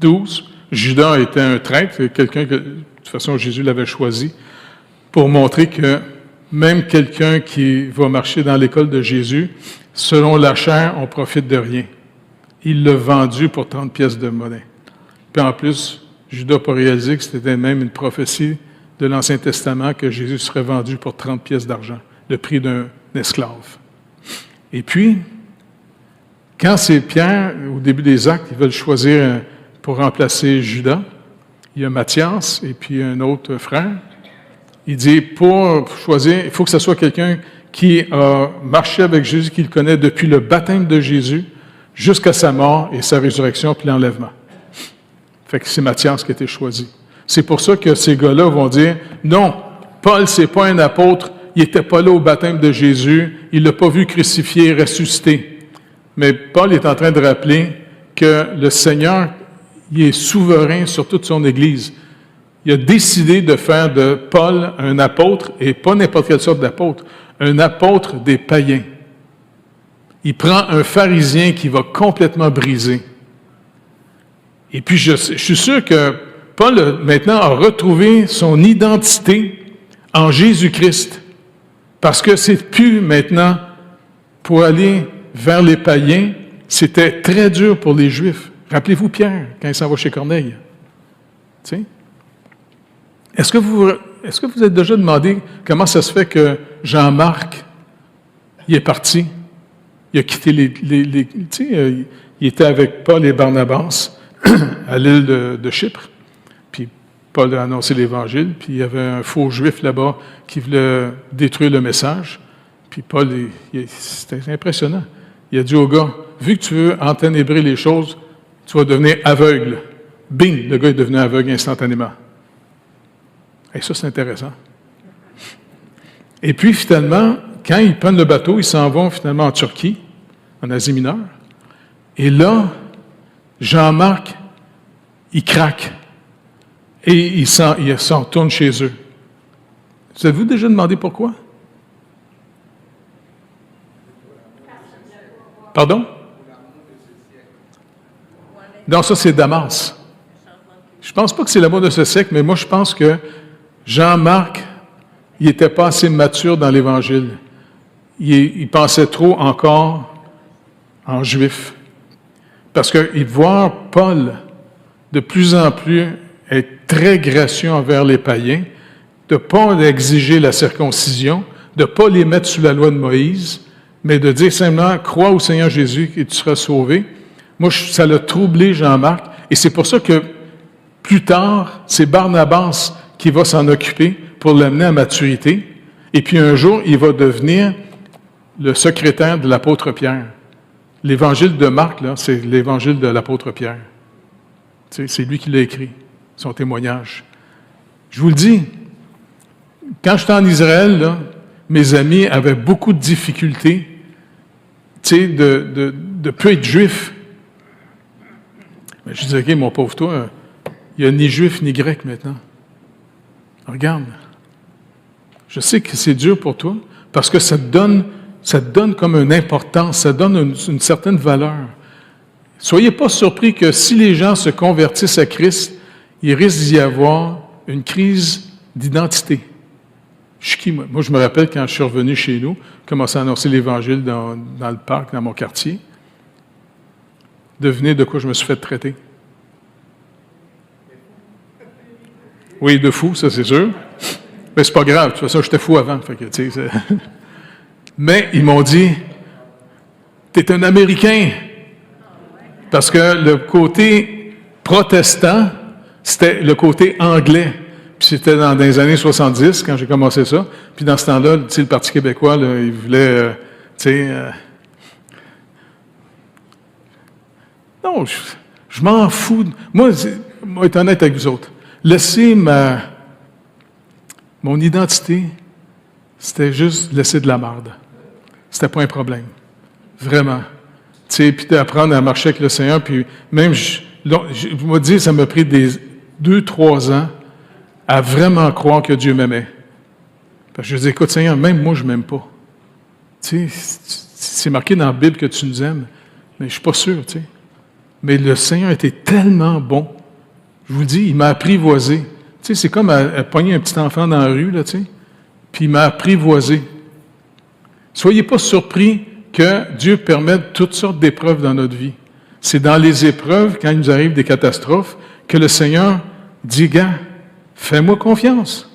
[SPEAKER 1] 12. Judas était un traître, quelqu'un que, de toute façon, Jésus l'avait choisi, pour montrer que même quelqu'un qui va marcher dans l'école de Jésus, selon la chair, on ne profite de rien. Il l'a vendu pour 30 pièces de monnaie. Puis en plus, Judas n'a pas réalisé que c'était même une prophétie de l'Ancien Testament que Jésus serait vendu pour 30 pièces d'argent, le prix d'un esclave. Et puis, quand c'est Pierre, au début des Actes, ils veulent choisir pour remplacer Judas, il y a Matthias et puis un autre frère. Il dit, pour choisir, il faut que ce soit quelqu'un qui a marché avec Jésus, qui le connaît depuis le baptême de Jésus jusqu'à sa mort et sa résurrection puis l'enlèvement. Fait que c'est Matthias qui a été choisi. C'est pour ça que ces gars-là vont dire, non, Paul, c'est pas un apôtre, il n'était pas là au baptême de Jésus, il l'a pas vu crucifié et ressuscité. Mais Paul est en train de rappeler que le Seigneur, il est souverain sur toute son Église. Il a décidé de faire de Paul un apôtre, et pas n'importe quelle sorte d'apôtre, un apôtre des païens. Il prend un pharisien qui va complètement briser. Et puis, je suis sûr que Paul, maintenant, a retrouvé son identité en Jésus-Christ. Parce que c'est plus maintenant, pour aller vers les païens, c'était très dur pour les Juifs. Rappelez-vous Pierre, quand il s'en va chez Corneille. Tu sais? Est-ce que vous êtes déjà demandé comment ça se fait que Jean-Marc, il est parti, il a quitté tu sais, il était avec Paul et Barnabas à l'île de Chypre, puis Paul a annoncé l'Évangile, puis il y avait un faux juif là-bas qui voulait détruire le message, puis Paul, c'était impressionnant. Il a dit au gars, vu que tu veux enténébrer les choses, tu vas devenir aveugle. Bing, le gars est devenu aveugle instantanément. Et ça, c'est intéressant. Et puis, finalement, quand ils prennent le bateau, ils s'en vont finalement en Turquie, en Asie mineure. Et là, Jean-Marc, il craque. Et il s'en retourne chez eux. Vous avez-vous déjà demandé pourquoi? Pardon? Non, ça, c'est Damas. Je ne pense pas que c'est l'amour de ce siècle, mais moi, je pense que Jean-Marc, il n'était pas assez mature dans l'Évangile. Il pensait trop encore en juif. Parce qu'il voit Paul de plus en plus être très gracieux envers les païens, de ne pas exiger la circoncision, de ne pas les mettre sous la loi de Moïse, mais de dire simplement, crois au Seigneur Jésus et tu seras sauvé. Moi, ça l'a troublé Jean-Marc, et c'est pour ça que plus tard, c'est Barnabas qui va s'en occuper pour l'amener à maturité, et puis un jour, il va devenir le secrétaire de l'apôtre Pierre. L'évangile de Marc, là, c'est l'évangile de l'apôtre Pierre. C'est lui qui l'a écrit, son témoignage. Je vous le dis, quand j'étais en Israël, là, mes amis avaient beaucoup de difficultés de ne plus être juifs. Mais je disais, OK, mon pauvre toi, il n'y a ni juif ni grec maintenant. Regarde, je sais que c'est dur pour toi parce que ça te donne comme une importance, ça donne une certaine valeur. Soyez pas surpris que si les gens se convertissent à Christ, il risque d'y avoir une crise d'identité. Je suis qui, moi? Moi, je me rappelle quand je suis revenu chez nous, commencer à annoncer l'Évangile dans le parc, dans mon quartier. Devinez de quoi je me suis fait traiter. Oui, de fou, ça c'est sûr. Mais c'est pas grave, de toute façon, j'étais fou avant. Fait que, mais ils m'ont dit, t'es un Américain. Parce que le côté protestant, c'était le côté anglais. Puis c'était dans les années 70, quand j'ai commencé ça. Puis dans ce temps-là, le Parti québécois, là, il voulait, non, je m'en fous. Moi, être honnête avec vous autres. Laisser mon identité, c'était juste laisser de la marde. C'était pas un problème. Vraiment. Puis d'apprendre à marcher avec le Seigneur, puis même, je vous dis, ça m'a pris 2-3 ans à vraiment croire que Dieu m'aimait. Parce que je dis, écoute, Seigneur, même moi, je ne m'aime pas. C'est marqué dans la Bible que tu nous aimes, mais je ne suis pas sûr, Mais le Seigneur était tellement bon. Je vous dis, il m'a apprivoisé. C'est comme à pogner un petit enfant dans la rue, là, puis il m'a apprivoisé. Soyez pas surpris que Dieu permette toutes sortes d'épreuves dans notre vie. C'est dans les épreuves, quand il nous arrive des catastrophes, que le Seigneur dit, gars, fais-moi confiance.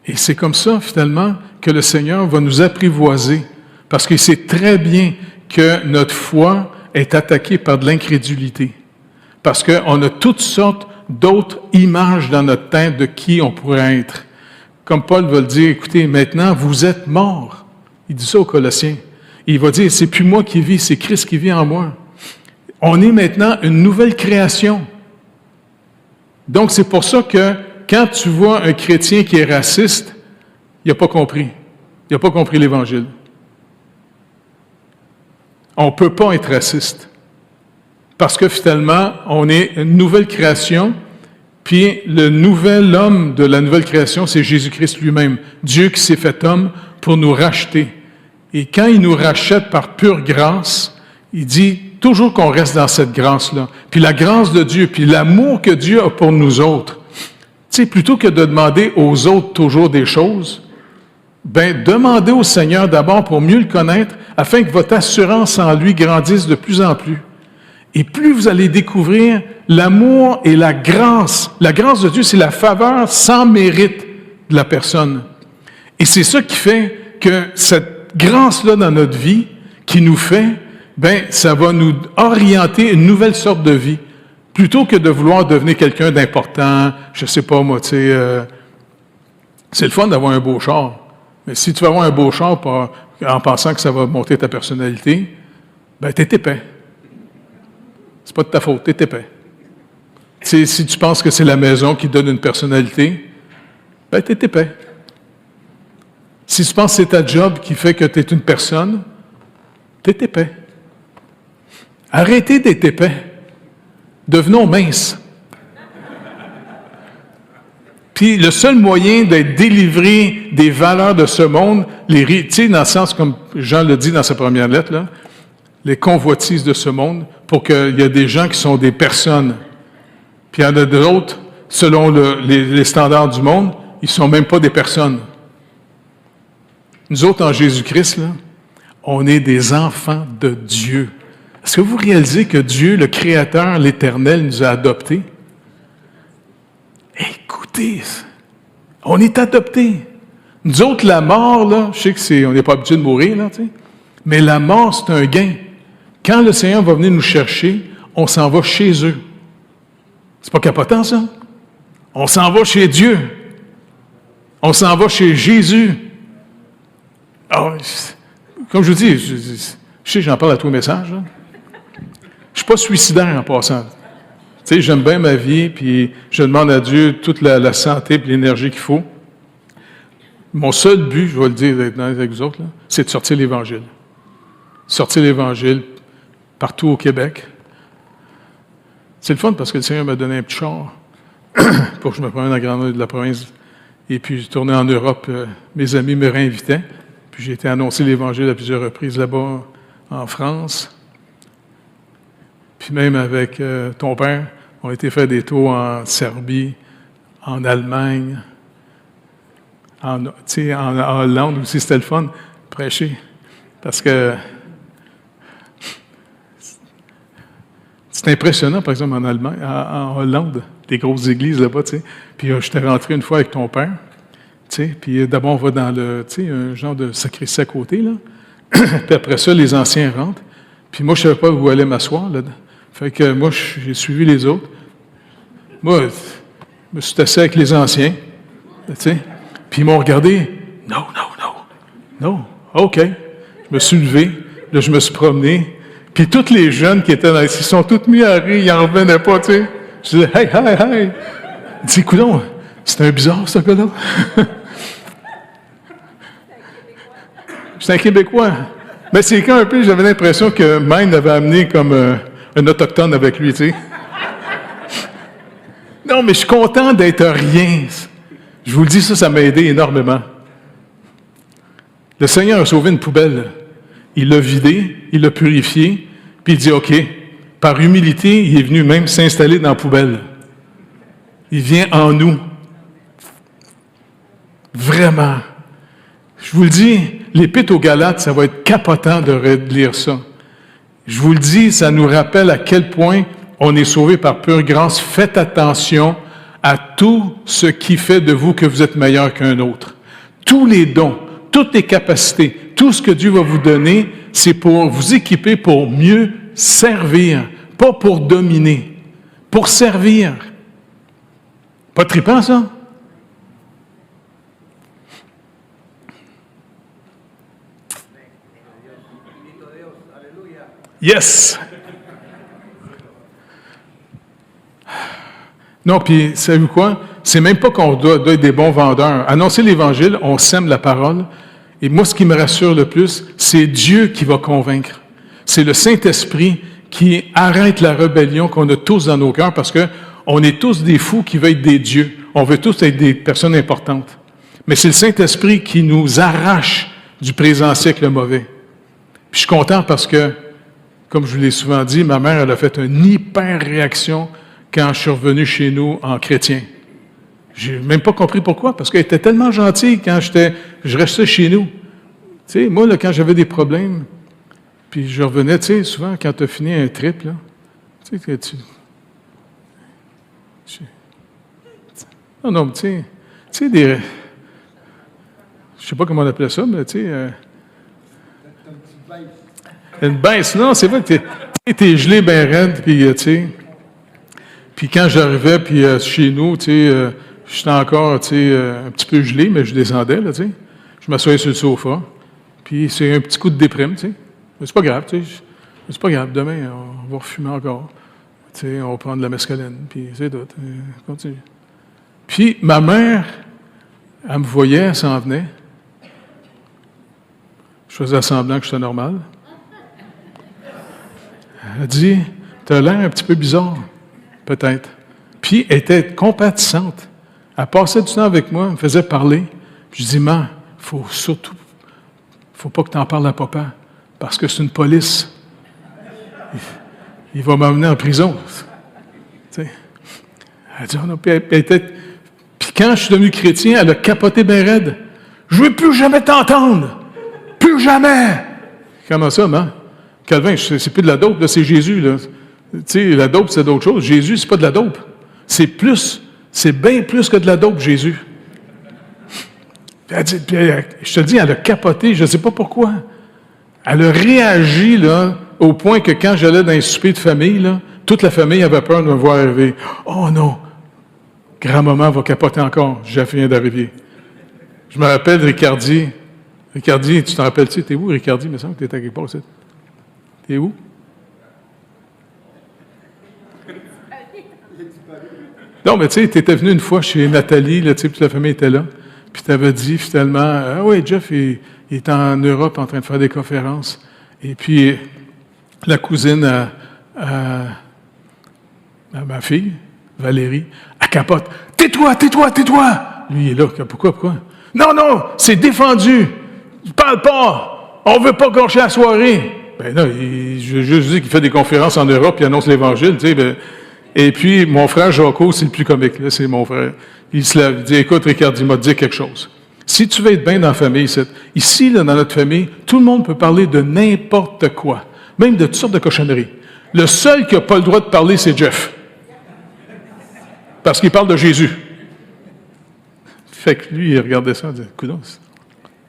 [SPEAKER 1] Et c'est comme ça, finalement, que le Seigneur va nous apprivoiser, parce qu'il sait très bien que notre foi est attaquée par de l'incrédulité. Parce qu'on a toutes sortes d'autres images dans notre tête de qui on pourrait être. Comme Paul va le dire, écoutez, maintenant, vous êtes morts. Il dit ça aux Colossiens. Il va dire, c'est plus moi qui vis, c'est Christ qui vit en moi. On est maintenant une nouvelle création. Donc, c'est pour ça que quand tu vois un chrétien qui est raciste, il n'a pas compris. Il n'a pas compris l'Évangile. On ne peut pas être raciste. Parce que finalement, on est une nouvelle création, puis le nouvel homme de la nouvelle création, c'est Jésus-Christ lui-même. Dieu qui s'est fait homme pour nous racheter. Et quand il nous rachète par pure grâce, il dit toujours qu'on reste dans cette grâce-là. Puis la grâce de Dieu, puis l'amour que Dieu a pour nous autres. Tu sais, plutôt que de demander aux autres toujours des choses, demandez au Seigneur d'abord pour mieux le connaître, afin que votre assurance en lui grandisse de plus en plus. Et plus vous allez découvrir l'amour et la grâce de Dieu, c'est la faveur sans mérite de la personne. Et c'est ça qui fait que cette grâce-là dans notre vie, qui nous fait, ça va nous orienter une nouvelle sorte de vie. Plutôt que de vouloir devenir quelqu'un d'important, je sais pas moi, c'est le fun d'avoir un beau char. Mais si tu vas avoir un beau char en pensant que ça va monter ta personnalité, t'es épais. C'est pas de ta faute, t'es épais. Si tu penses que c'est la maison qui donne une personnalité, t'es épais. Si tu penses que c'est ta job qui fait que tu es une personne, t'es épais. Arrêtez d'être épais. Devenons minces. Puis le seul moyen d'être délivré des valeurs de ce monde, tu sais, dans le sens, comme Jean le dit dans sa première lettre, là, les convoitises de ce monde, pour qu'il y ait des gens qui sont des personnes. Puis il y en a d'autres, selon les standards du monde, ils ne sont même pas des personnes. Nous autres, en Jésus-Christ, là, on est des enfants de Dieu. Est-ce que vous réalisez que Dieu, le Créateur, l'Éternel, nous a adoptés? Écoutez, on est adoptés. Nous autres, la mort, là, je sais qu'on n'est pas habitué de mourir, là, tu sais, mais la mort, c'est un gain. Quand le Seigneur va venir nous chercher, on s'en va chez eux. C'est pas capotant, ça? On s'en va chez Dieu. On s'en va chez Jésus. Alors, comme je vous dis, je sais, j'en parle à tous les messages, là. Je ne suis pas suicidaire en passant. Tu sais, j'aime bien ma vie, puis je demande à Dieu toute la santé et l'énergie qu'il faut. Mon seul but, je vais le dire avec vous autres, là, c'est de sortir l'Évangile. Sortir l'Évangile partout au Québec. C'est le fun parce que le Seigneur m'a donné un petit char pour que je me promène à la grandeur de la province. Et puis, je tournais en Europe. Mes amis me réinvitaient. Puis, j'ai été annoncer l'Évangile à plusieurs reprises là-bas, en France. Puis même avec ton père, on a été faire des tours en Serbie, en Allemagne, en Hollande aussi, c'était le fun, prêcher. Parce que c'est impressionnant, par exemple, en Allemagne, en Hollande, des grosses églises là-bas, tu sais. Puis j'étais rentré une fois avec ton père, tu sais, puis d'abord on va dans un genre de sacristie à côté, là. Puis après ça, les anciens rentrent. Puis moi, je ne savais pas où aller m'asseoir, là. Fait que moi, j'ai suivi les autres. Moi, je me suis assis avec les anciens, tu sais. Puis ils m'ont regardé. Non. OK. Je me suis levé. Là, je me suis promené. Puis tous les jeunes qui étaient là, ils sont tous mis à rire. Ils n'en revenaient pas, tu sais. Je disais, hey. Il dit, coudonc, c'est un bizarre, ce gars-là. C'est un Québécois. Mais c'est quand un peu, j'avais l'impression que Maine avait amené comme un autochtone avec lui, tu sais. Non, mais je suis content d'être rien. Je vous le dis, ça m'a aidé énormément. Le Seigneur a sauvé une poubelle. Il l'a vidée, il l'a purifiée, puis il dit, OK, par humilité, il est venu même s'installer dans la poubelle. Il vient en nous. Vraiment. Je vous le dis, l'Épître aux Galates, ça va être capotant de lire ça. Je vous le dis, ça nous rappelle à quel point on est sauvé par pure grâce. Faites attention à tout ce qui fait de vous que vous êtes meilleur qu'un autre. Tous les dons, toutes les capacités, tout ce que Dieu va vous donner, c'est pour vous équiper pour mieux servir, pas pour dominer, pour servir. Pas trippant, ça? Yes! Non, puis, savez-vous quoi? C'est même pas qu'on doit être des bons vendeurs. Annoncer l'Évangile, on sème la parole. Et moi, ce qui me rassure le plus, c'est Dieu qui va convaincre. C'est le Saint-Esprit qui arrête la rébellion qu'on a tous dans nos cœurs parce qu'on est tous des fous qui veulent être des dieux. On veut tous être des personnes importantes. Mais c'est le Saint-Esprit qui nous arrache du présent siècle mauvais. Puis je suis content parce que, comme je vous l'ai souvent dit, ma mère, elle a fait une hyper-réaction quand je suis revenu chez nous en chrétien. J'ai même pas compris pourquoi, parce qu'elle était tellement gentille quand je restais chez nous. Tu sais, moi, là, quand j'avais des problèmes, puis je revenais, tu sais, souvent, quand tu as fini un trip, là, tu sais, non, tu sais, des... Je sais pas comment on appelait ça, mais tu sais... une baisse, non, c'est vrai que t'es gelé bien raide, puis tu sais... Puis quand j'arrivais, puis chez nous, tu sais, j'étais encore, tu sais, un petit peu gelé, mais je descendais, là, tu sais. Je m'assoyais sur le sofa, puis c'est un petit coup de déprime, tu sais. Mais c'est pas grave, tu sais. C'est pas grave, demain, on va refumer encore. Tu sais, on va prendre de la mescaline, puis c'est tout. Continue. Puis ma mère, elle me voyait, elle s'en venait. Je faisais semblant que j'étais normal. Elle dit, « T'as l'air un petit peu bizarre. » Peut-être. Puis, elle était compatissante. Elle passait du temps avec moi, elle me faisait parler. Puis je dis, maman, faut pas que tu en parles à papa, parce que c'est une police. Il va m'emmener en prison. Tu sais. Elle dit, oh non, puis quand je suis devenu chrétien, elle a capoté bien raide. Je ne veux plus jamais t'entendre. Plus jamais. Comment ça, maman? Calvin, c'est plus de la dope, là, c'est Jésus, là. Tu sais, la dope, c'est d'autres choses. Jésus, c'est pas de la dope. C'est bien plus que de la dope, Jésus. Puis je te dis, elle a capoté, je ne sais pas pourquoi. Elle a réagi, là, au point que quand j'allais dans un souper de famille, là, toute la famille avait peur de me voir arriver. Oh non! Grand-maman va capoter encore. Je viens d'arriver. Je me rappelle Ricardi. Ricardi, tu t'en rappelles-tu? T'es où, Ricardi? Il me semble que t'étais à quelque part, ça. T'es où? Non, mais tu sais, tu étais venu une fois chez Nathalie, là, tu sais, puis la famille était là. Puis tu avais dit finalement, ah oui, Jeff, il est en Europe en train de faire des conférences. Et puis, la cousine à ma fille, Valérie, elle capote. Tais-toi, tais-toi, tais-toi! Lui, il est là. Pourquoi? Non, c'est défendu. Parle pas. On veut pas gâcher la soirée. Ben là, je juste dis qu'il fait des conférences en Europe, il annonce l'Évangile, tu sais, ben, et puis, mon frère Jaco, c'est le plus comique, là, c'est mon frère. Il se lève, il dit, écoute, Ricardo, il m'a dit quelque chose. Si tu veux être bien dans la famille, ici, là, dans notre famille, tout le monde peut parler de n'importe quoi, même de toutes sortes de cochonneries. Le seul qui n'a pas le droit de parler, c'est Jeff. Parce qu'il parle de Jésus. Fait que lui, il regardait ça, il disait, coudonc,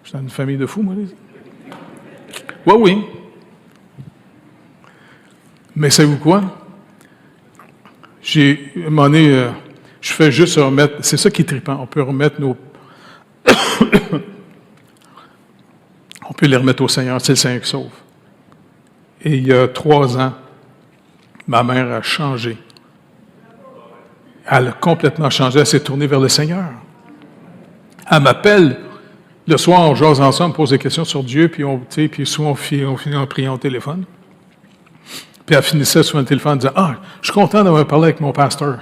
[SPEAKER 1] je suis dans une famille de fous, moi, là. Oui. Mais savez-vous quoi? À un moment donné, je fais juste remettre, c'est ça qui est trippant, on peut remettre on peut les remettre au Seigneur, c'est le Seigneur qui sauve. Et il y a 3 ans, ma mère a changé. Elle a complètement changé, elle s'est tournée vers le Seigneur. Elle m'appelle, le soir, on jase ensemble, on pose des questions sur Dieu, puis souvent on finit en priant au téléphone. Puis elle finissait sur un téléphone en disant, « Ah, je suis content d'avoir parlé avec mon pasteur. »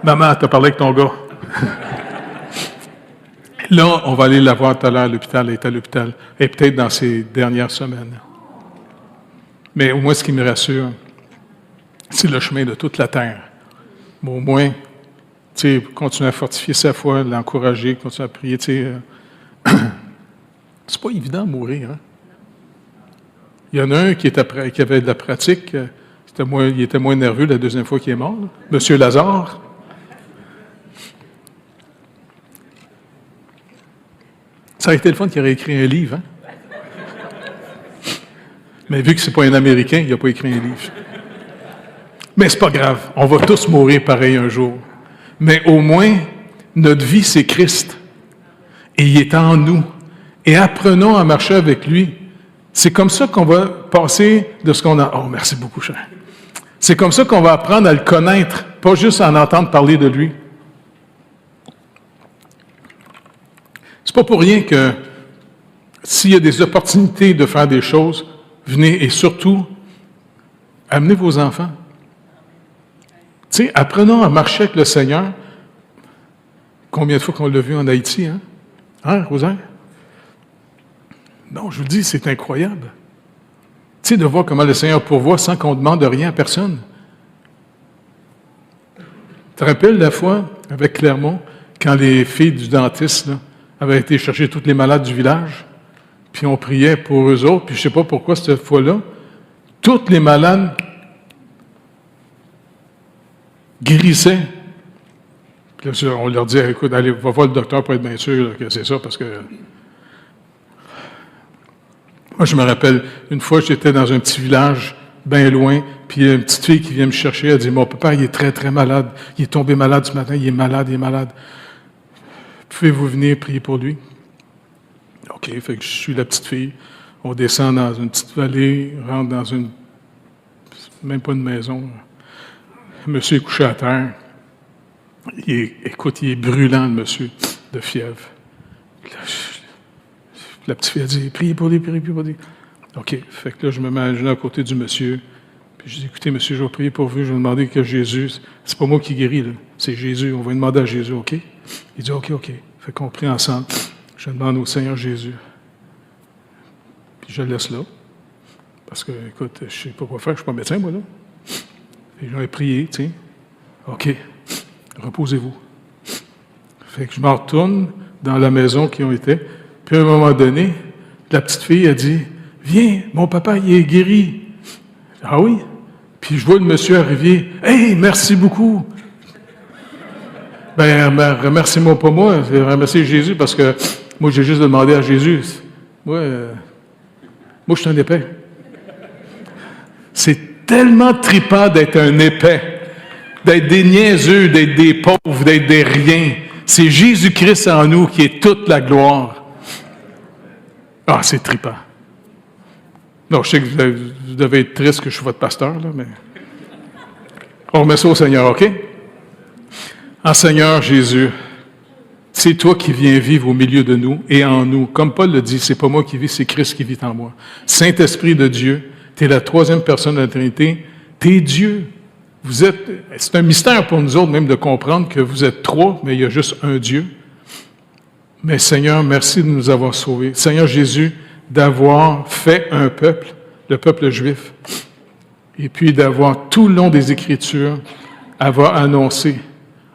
[SPEAKER 1] Maman, t'as parlé avec ton gars. Là, on va aller la voir tout à l'heure à l'hôpital. Elle est à l'hôpital. Et peut-être dans ces dernières semaines. Mais au moins, ce qui me rassure, c'est le chemin de toute la terre. Mais au moins, tu sais, continuer à fortifier sa foi, l'encourager, continuer à prier, tu sais. C'est pas évident de mourir, hein? Il y en a un qui avait de la pratique. Il était moins nerveux la deuxième fois qu'il est mort. Monsieur Lazare. Ça aurait été le fun qu'il aurait écrit un livre, hein? Mais vu que c'est pas un Américain, il n'a pas écrit un livre. Mais c'est pas grave. On va tous mourir pareil un jour. Mais au moins, notre vie, c'est Christ. Et il est en nous. Et apprenons à marcher avec lui. C'est comme ça qu'on va passer de ce qu'on a... Oh, merci beaucoup, cher. C'est comme ça qu'on va apprendre à le connaître, pas juste à en entendre parler de lui. C'est pas pour rien que s'il y a des opportunités de faire des choses, venez et surtout, amenez vos enfants. Tu sais, apprenons à marcher avec le Seigneur. Combien de fois qu'on l'a vu en Haïti, hein? Hein, Rosaire? Non, je vous dis, c'est incroyable. Tu sais, de voir comment le Seigneur pourvoit sans qu'on demande rien à personne. Tu te rappelles la fois, avec Clermont, quand les filles du dentiste là, avaient été chercher toutes les malades du village, puis on priait pour eux autres, puis je ne sais pas pourquoi cette fois-là, toutes les malades guérissaient. Puis là, on leur disait, écoute, allez, va voir le docteur pour être bien sûr là, que c'est ça, parce que... Moi, je me rappelle, une fois, j'étais dans un petit village, bien loin, puis il y a une petite fille qui vient me chercher, elle dit, mon papa, il est très, très malade. Il est tombé malade ce matin, il est malade. Pouvez-vous venir prier pour lui? OK, fait que je suis la petite fille. On descend dans une petite vallée, rentre dans une... même pas une maison. Le monsieur est couché à terre. Écoute, il est brûlant, le monsieur, de fièvre. La petite fille a dit, priez pour lui. OK, fait que là, je me mets à côté du monsieur. Puis je dis, écoutez, monsieur, je vais prier pour vous. Je vais demander que Jésus, c'est pas moi qui guéris, là. c'est Jésus, on va demander à Jésus, OK? Il dit, OK. Fait qu'on prie ensemble. Je demande au Seigneur Jésus. Puis je le laisse là. Parce que, écoute, je ne sais pas quoi faire, je ne suis pas médecin, moi, là. Et j'aurais prié, tu sais. OK, reposez-vous. Fait que je me retourne dans la maison qui ont été. Puis à un moment donné, la petite fille a dit, viens, mon papa, il est guéri. Ah oui? Puis je vois le monsieur arriver. Hey, merci beaucoup. Ben, remercie-moi pas moi, remercie Jésus, parce que moi, j'ai juste demandé à Jésus. Moi, je suis un épais. C'est tellement trippant d'être un épais, d'être des niaiseux, d'être des pauvres, d'être des riens. C'est Jésus-Christ en nous qui est toute la gloire. Ah, c'est trippant. Non, je sais que vous devez être triste que je suis votre pasteur, là, mais on remet ça au Seigneur, OK? Ah, Seigneur Jésus, c'est toi qui viens vivre au milieu de nous et en nous. Comme Paul le dit, c'est pas moi qui vis, c'est Christ qui vit en moi. Saint-Esprit de Dieu, tu es la troisième personne de la Trinité, tu es Dieu. C'est un mystère pour nous autres même de comprendre que vous êtes trois, mais il y a juste un Dieu. Mais Seigneur, merci de nous avoir sauvés. Seigneur Jésus, d'avoir fait un peuple, le peuple juif, et puis d'avoir tout le long des Écritures, avoir annoncé.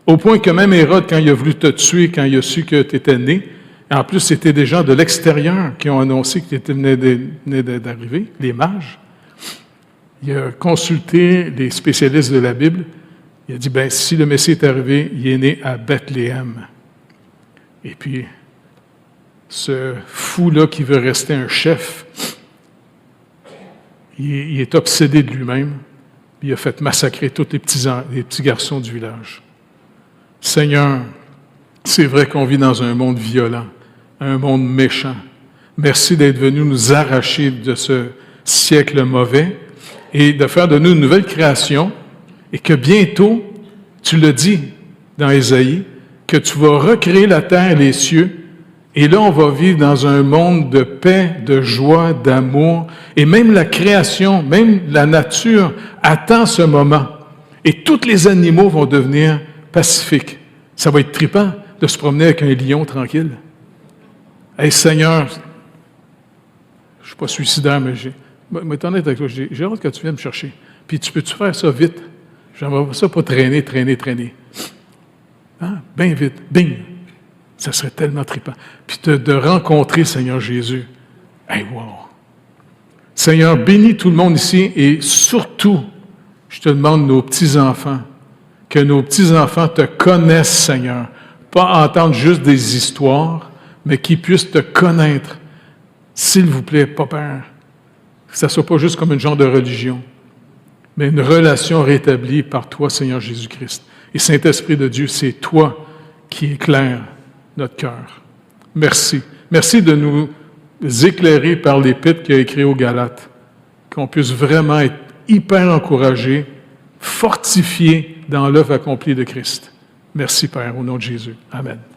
[SPEAKER 1] Au point que même Hérode, quand il a voulu te tuer, quand il a su que tu étais né, en plus, c'était des gens de l'extérieur qui ont annoncé que tu venais d'arriver, les mages. Il a consulté les spécialistes de la Bible. Il a dit, bien, si le Messie est arrivé, il est né à Bethléem. Et puis, ce fou-là qui veut rester un chef, il est obsédé de lui-même. Il a fait massacrer tous les petits garçons du village. Seigneur, c'est vrai qu'on vit dans un monde violent, un monde méchant. Merci d'être venu nous arracher de ce siècle mauvais et de faire de nous une nouvelle création et que bientôt, tu le dis dans Ésaïe, que tu vas recréer la terre et les cieux et là, on va vivre dans un monde de paix, de joie, d'amour et même la création, même la nature attend ce moment et tous les animaux vont devenir pacifique. Ça va être trippant de se promener avec un lion tranquille. Hey Seigneur, je ne suis pas suicidaire, mais je vais être honnête avec toi, j'ai hâte que tu viennes me chercher. Puis peux-tu faire ça vite? J'aimerais ça pas traîner. Hein? Bien vite, bing! Ça serait tellement trippant. Puis de rencontrer Seigneur Jésus. Hey, wow! Seigneur, bénis tout le monde ici et surtout, je te demande nos petits-enfants, que nos petits-enfants te connaissent, Seigneur. Pas entendre juste des histoires, mais qu'ils puissent te connaître. S'il vous plaît, pas peur. Que ça ne soit pas juste comme une genre de religion, mais une relation rétablie par toi, Seigneur Jésus-Christ. Et Saint-Esprit de Dieu, c'est toi qui éclaires notre cœur. Merci. Merci de nous éclairer par l'épître qu'il a écrit aux Galates, qu'on puisse vraiment être hyper encouragés, fortifiés dans l'œuvre accomplie de Christ. Merci, Père, au nom de Jésus. Amen.